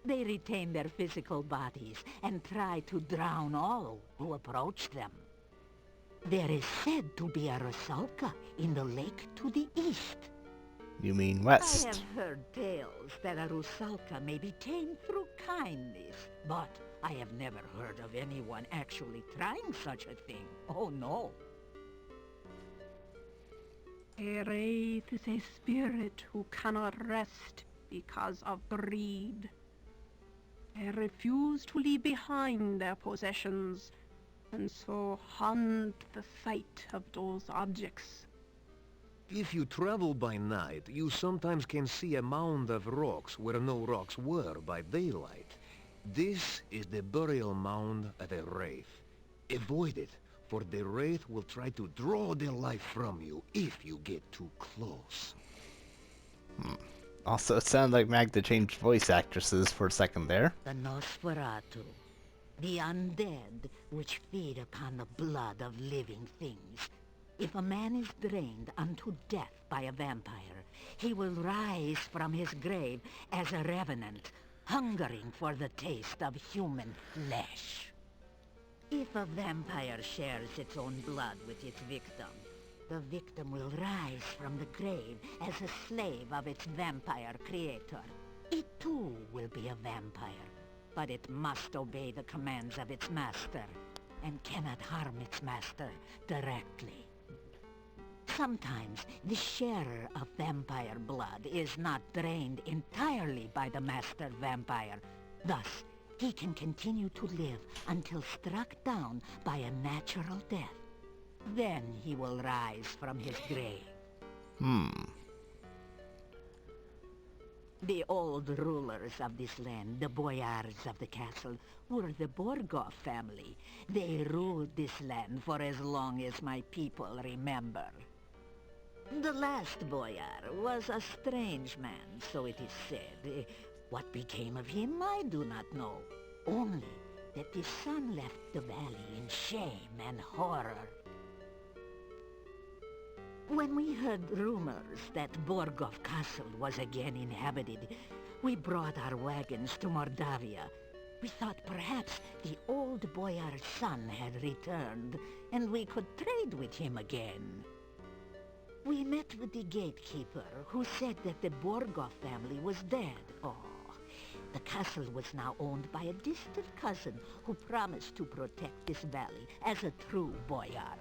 They retain their physical bodies and try to drown all who approach them. There is said to be a Rusalka in the lake to the east.
You mean
I
west?
have heard tales that a Rusalka may be tamed through kindness, but I have never heard of anyone actually trying such a thing. Oh no.
A wraith is a spirit who cannot rest because of greed. They refuse to leave behind their possessions, and so haunt the sight of those objects.
If you travel by night, you sometimes can see a mound of rocks where no rocks were by daylight. This is the burial mound of a wraith. Avoid it, for the wraith will try to draw the life from you if you get too close.
Also, it sounded like Magda changed voice actresses for a second there.
The Nosferatu, the undead which feed upon the blood of living things. If a man is drained unto death by a vampire, he will rise from his grave as a revenant, hungering for the taste of human flesh. If a vampire shares its own blood with its victim, the victim will rise from the grave as a slave of its vampire creator. It too will be a vampire, but it must obey the commands of its master, and cannot harm its master directly. Sometimes the sharer of vampire blood is not drained entirely by the master vampire. Thus, he can continue to live until struck down by a natural death. Then he will rise from his grave. The old rulers of this land, the boyars of the castle, were the Borgov family. They ruled this land for as long as my people remember. The last boyar was a strange man, so it is said. What became of him, I do not know. Only that the son left the valley in shame and horror. When we heard rumors that Borgov Castle was again inhabited, we brought our wagons to Mordavia. We thought perhaps the old boyar's son had returned, and we could trade with him again. We met with the gatekeeper, who said that the Borgov family was dead. Oh, the castle was now owned by a distant cousin who promised to protect this valley as a true boyar.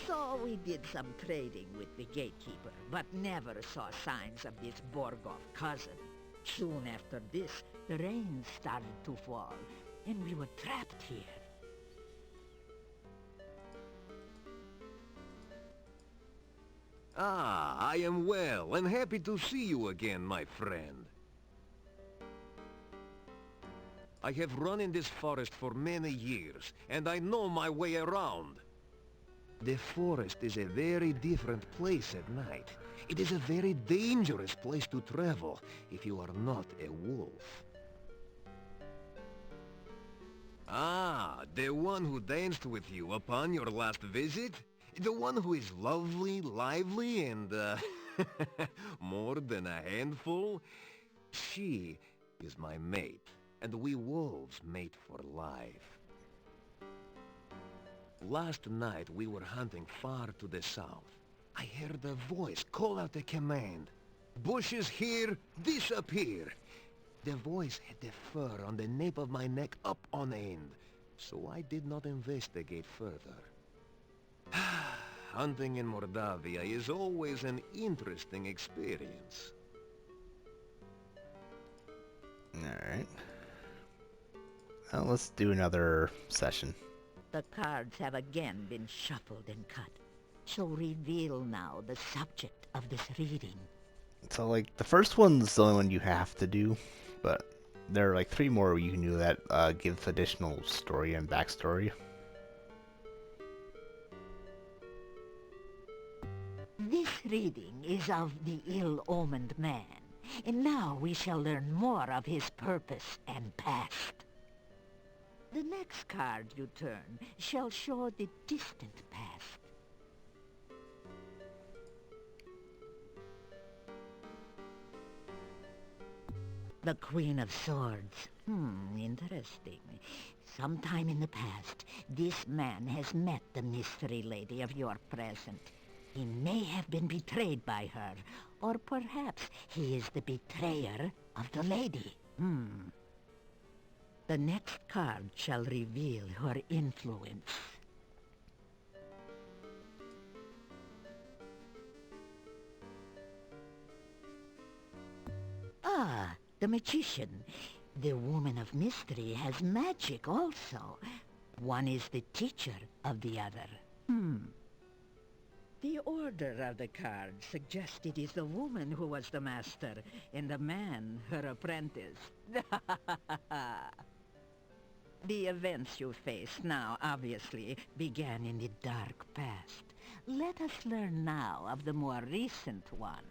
So we did some trading with the gatekeeper, but never saw signs of this Borgov cousin. Soon after this, the rain started to fall, and we were trapped here.
Ah, I am well and happy to see you again, my friend. I have run in this forest for many years, and I know my way around. The forest is a very different place at night. It is a very dangerous place to travel if you are not a wolf. Ah, the one who danced with you upon your last visit? The one who is lovely, lively, and, more than a handful? She is my mate, and we wolves mate for life. Last night we were hunting far to the south. I heard a voice call out a command. Bushes here, disappear! The voice had the fur on the nape of my neck up on end, so I did not investigate further. Hunting in Mordavia is always an interesting experience.
Alright. Well, let's do another session.
The cards have again been shuffled and cut. So reveal now the subject of this reading.
So, like, the first one's the only one you have to do, but there are, like, 3 more you can do that give additional story and backstory.
This reading is of the ill-omened man, and now we shall learn more of his purpose and past. The next card you turn shall show the distant past. The Queen of Swords. Interesting. Sometime in the past, this man has met the mystery lady of your present. He may have been betrayed by her, or perhaps he is the betrayer of the lady. The next card shall reveal her influence. Ah, the magician. The woman of mystery has magic also. One is the teacher of the other. The order of the card suggests it is the woman who was the master, and the man her apprentice. The events you face now, obviously, began in the dark past. Let us learn now of the more recent ones.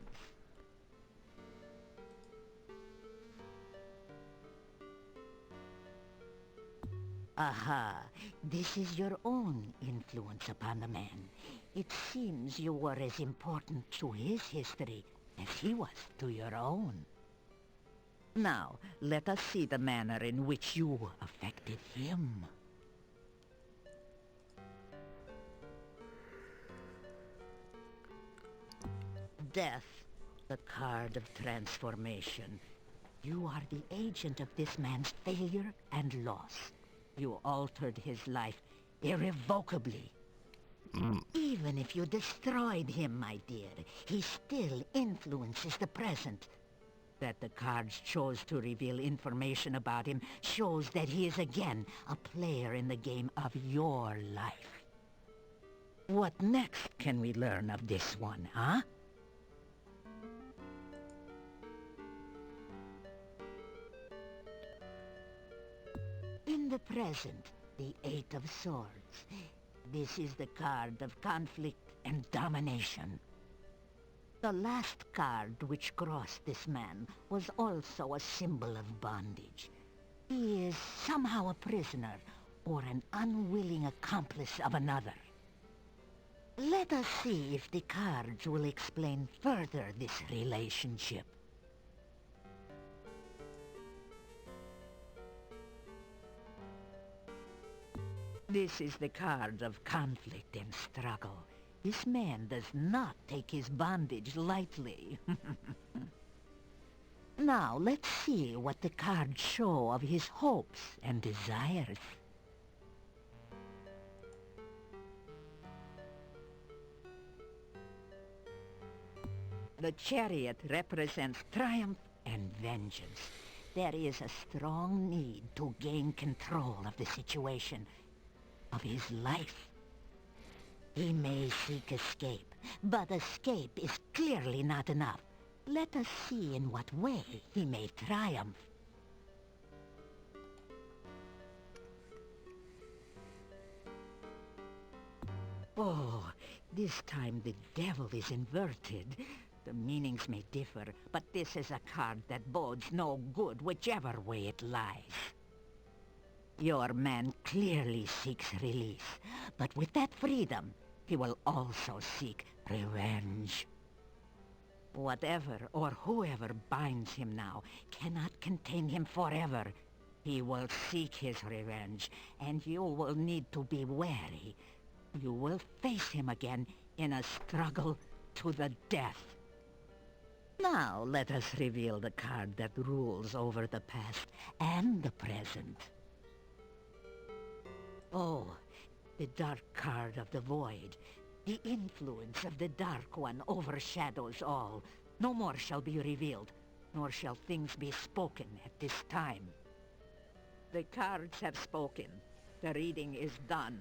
Aha, this is your own influence upon the man. It seems you were as important to his history as he was to your own. Now, let us see the manner in which you affected him. Death, the card of transformation. You are the agent of this man's failure and loss. You altered his life irrevocably. Even if you destroyed him, my dear, he still influences the present. That the cards chose to reveal information about him shows that he is again a player in the game of your life. What next can we learn of this one, huh? In the present, the Eight of Swords. This is the card of conflict and domination. The last card which crossed this man was also a symbol of bondage. He is somehow a prisoner, or an unwilling accomplice of another. Let us see if the cards will explain further this relationship. This is the card of conflict and struggle. This man does not take his bondage lightly. Now, let's see what the cards show of his hopes and desires. The Chariot represents triumph and vengeance. There is a strong need to gain control of the situation, of his life. He may seek escape, but escape is clearly not enough. Let us see in what way he may triumph. Oh, this time the devil is inverted. The meanings may differ, but this is a card that bodes no good whichever way it lies. Your man clearly seeks release, but with that freedom, he will also seek revenge. Whatever or whoever binds him now cannot contain him forever. He will seek his revenge, and you will need to be wary. You will face him again in a struggle to the death. Now let us reveal the card that rules over the past and the present. Oh, the dark card of the void. The influence of the Dark One overshadows all. No more shall be revealed, nor shall things be spoken at this time. The cards have spoken. The reading is done.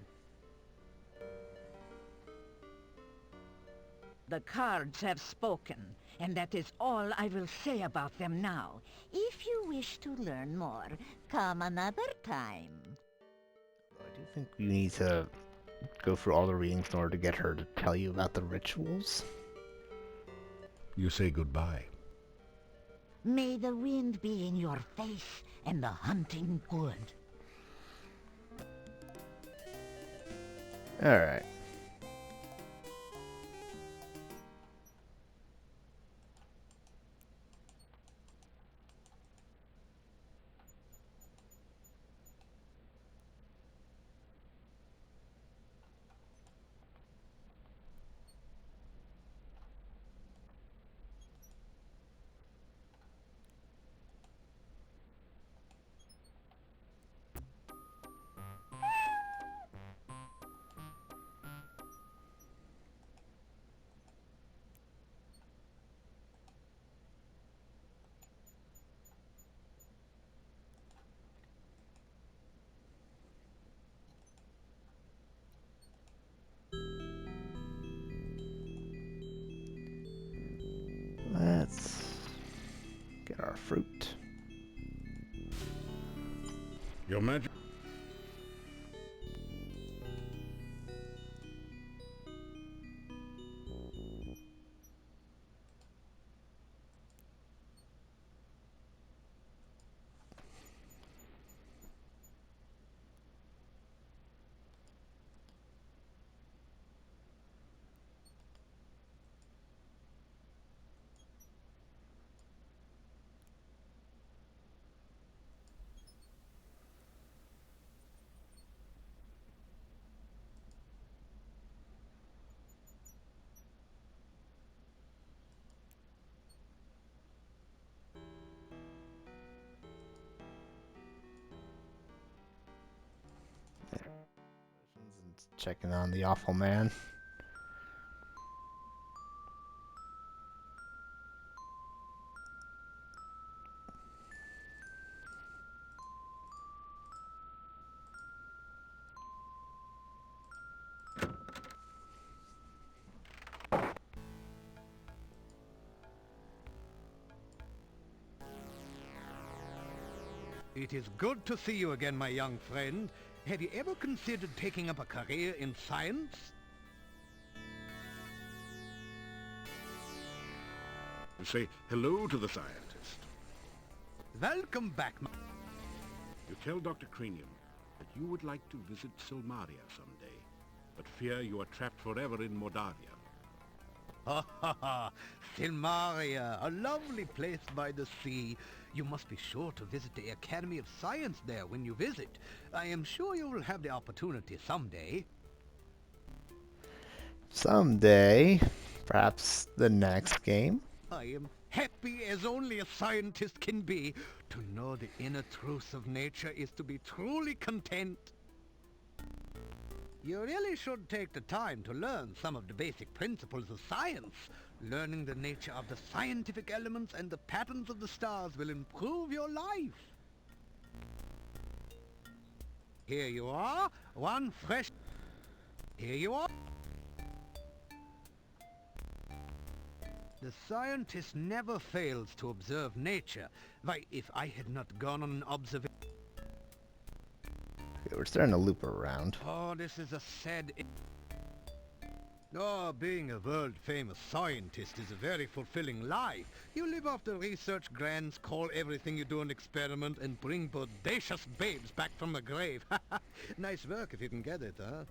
The cards have spoken, and that is all I will say about them now. If you wish to learn more, come another time.
I do think you need to go through all the readings in order to get her to tell you about the rituals.
You say goodbye.
May the wind be in your face and the hunting good.
Alright. Let's get our fruit.
Your magic.
Checking on the awful man.
It is good to see you again, my young friend. Have you ever considered taking up a career in science?
Say hello to the scientist.
Welcome back,
You tell Dr. Cranium that you would like to visit Silmaria someday, but fear you are trapped forever in Mordaria.
Ha ha ha! Silmaria, a lovely place by the sea. You must be sure to visit the Academy of Science there when you visit. I am sure you will have the opportunity someday.
Someday, perhaps the next game.
I am happy as only a scientist can be. To know the inner truths of nature is to be truly content. You really should take the time to learn some of the basic principles of science. Learning the nature of the scientific elements and the patterns of the stars will improve your life. Here you are, one fresh... Here you are. The scientist never fails to observe nature. Why, if I had not gone on an observation...
Okay, we're starting to loop around.
Oh, this is a sad... Oh, being a world-famous scientist is a very fulfilling life. You live off the research grants, call everything you do an experiment, and bring bodacious babes back from the grave. Nice work if you can get it, huh?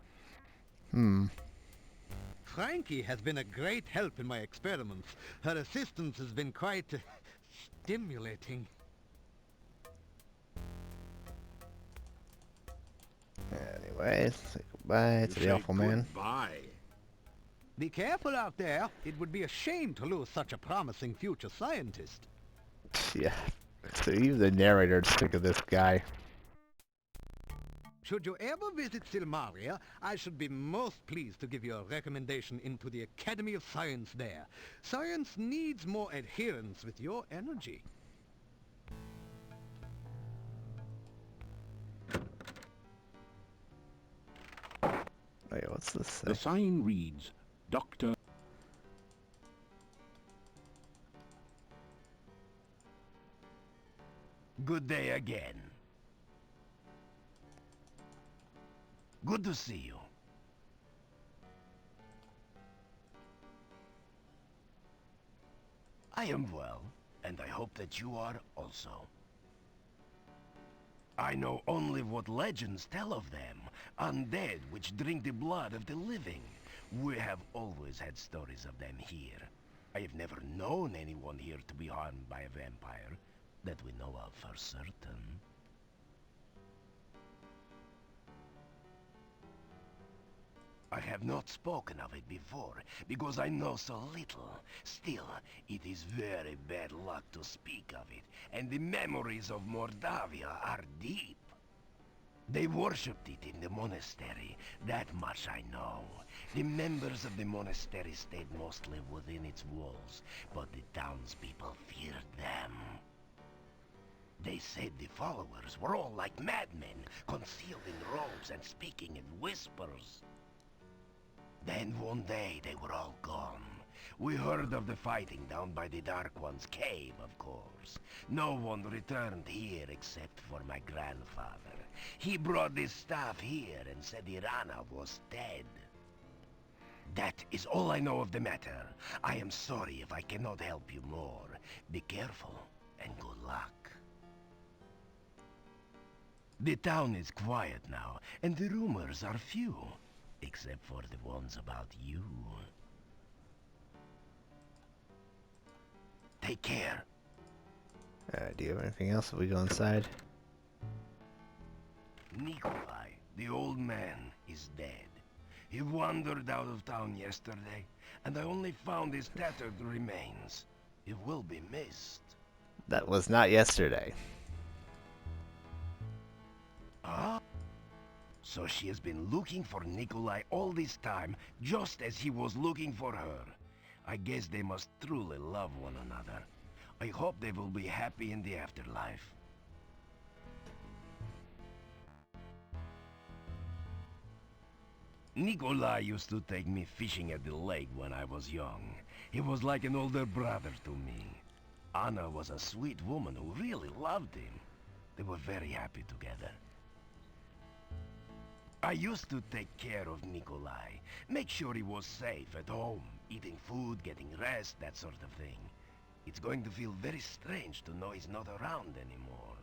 Frankie has been a great help in my experiments. Her assistance has been quite stimulating.
Anyway, say goodbye to the awful man.
Goodbye.
Be careful out there. It would be a shame to lose such a promising future scientist.
Yeah, so even the narrator sick of this guy.
Should you ever visit Silmaria, I should be most pleased to give you a recommendation into the Academy of Science there. Science needs more adherence with your energy.
Wait, what's this?
The sign reads, Dr.
Good day again. Good to see you. I am well, and I hope that you are also. I know only what legends tell of them. Undead which drink the blood of the living. We have always had stories of them here. I have never known anyone here to be harmed by a vampire, that we know of for certain. I have not spoken of it before, because I know so little. Still, it is very bad luck to speak of it, and the memories of Mordavia are deep. They worshipped it in the monastery, that much I know. The members of the monastery stayed mostly within its walls, but the townspeople feared them. They said the followers were all like madmen, concealed in robes and speaking in whispers. Then one day they were all gone. We heard of the fighting down by the Dark One's cave, of course. No one returned here except for my grandfather. He brought this staff here and said Irana was dead. That is all I know of the matter. I am sorry if I cannot help you more. Be careful and good luck. The town is quiet now, and the rumors are few. Except for the ones about you. Take care.
Do you have anything else if we go inside?
Nikolai, the old man, is dead. He wandered out of town yesterday, and I only found his tattered remains. He will be missed.
That was not yesterday.
Ah? So she has been looking for Nikolai all this time, just as he was looking for her. I guess they must truly love one another. I hope they will be happy in the afterlife. Nikolai used to take me fishing at the lake when I was young. He was like an older brother to me. Anna was a sweet woman who really loved him. They were very happy together. I used to take care of Nikolai, make sure he was safe at home, eating food, getting rest, that sort of thing. It's going to feel very strange to know he's not around anymore.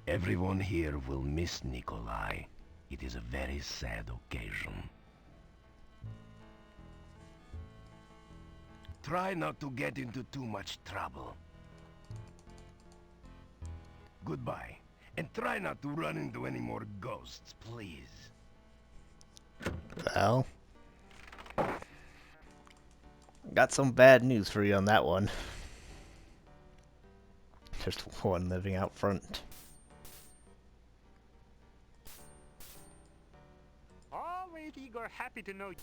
Everyone here will miss Nikolai. It is a very sad occasion. Try not to get into too much trouble. Goodbye. And try not to run into any more ghosts, please.
Well, got some bad news for you on that one. Just one living out front.
Always, Igor, happy to know you.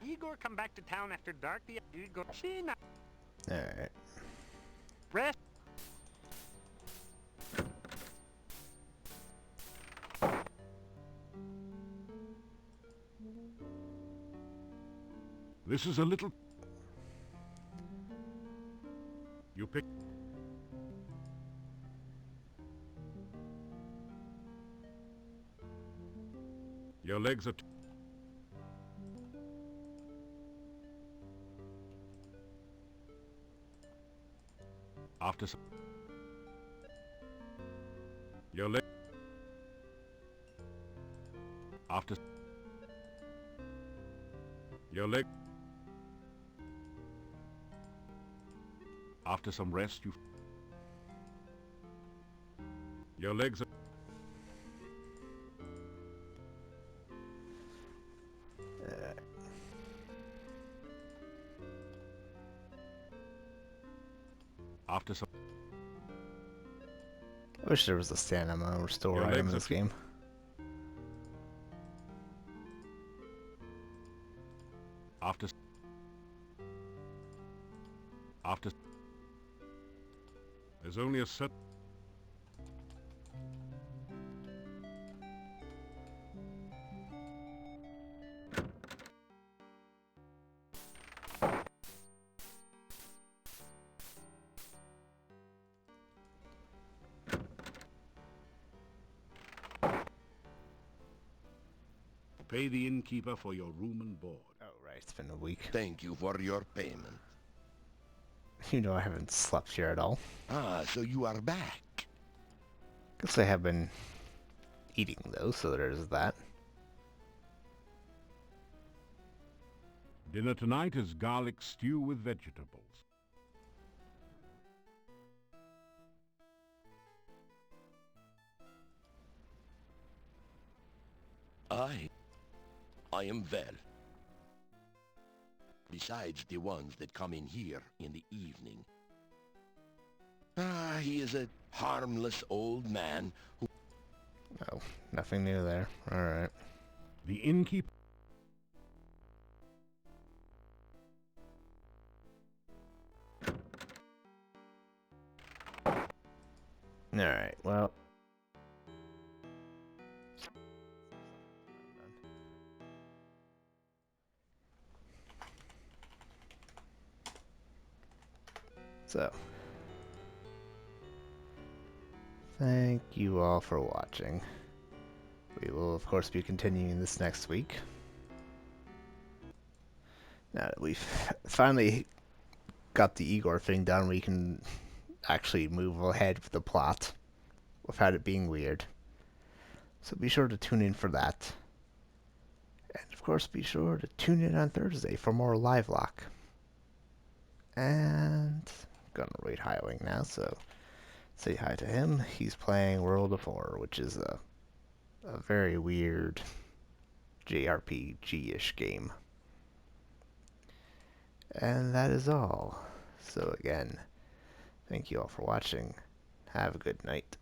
Igor, come back to town after dark. Igor,
Alright.
Rest.
This is a little... You pick... Your legs are... After some... Your leg... After... Your leg... After some rest, you... Your legs are... After some...
I wish there was a stamina restore item in this game.
After... There's only a set... Pay the innkeeper for your room and board.
Oh, right. It's been a week.
Thank you for your payment.
You know I haven't slept here at all.
Ah, so you are back.
Guess I have been eating though, so there's that.
Dinner tonight is garlic stew with vegetables.
I am well. Besides the ones that come in here in the evening. Ah, he is a harmless old man who...
Oh, nothing new there. Alright.
The innkeeper...
Alright, well. So, thank you all for watching. We will, of course, be continuing this next week. Now that we've finally got the Igor thing done, we can actually move ahead with the plot without it being weird. So be sure to tune in for that. And, of course, be sure to tune in on Thursday for more Live Lock. And... gonna raid Highwing now, so say hi to him. He's playing World of Horror, which is a very weird JRPG-ish game. And that is all. So again, thank you all for watching. Have a good night.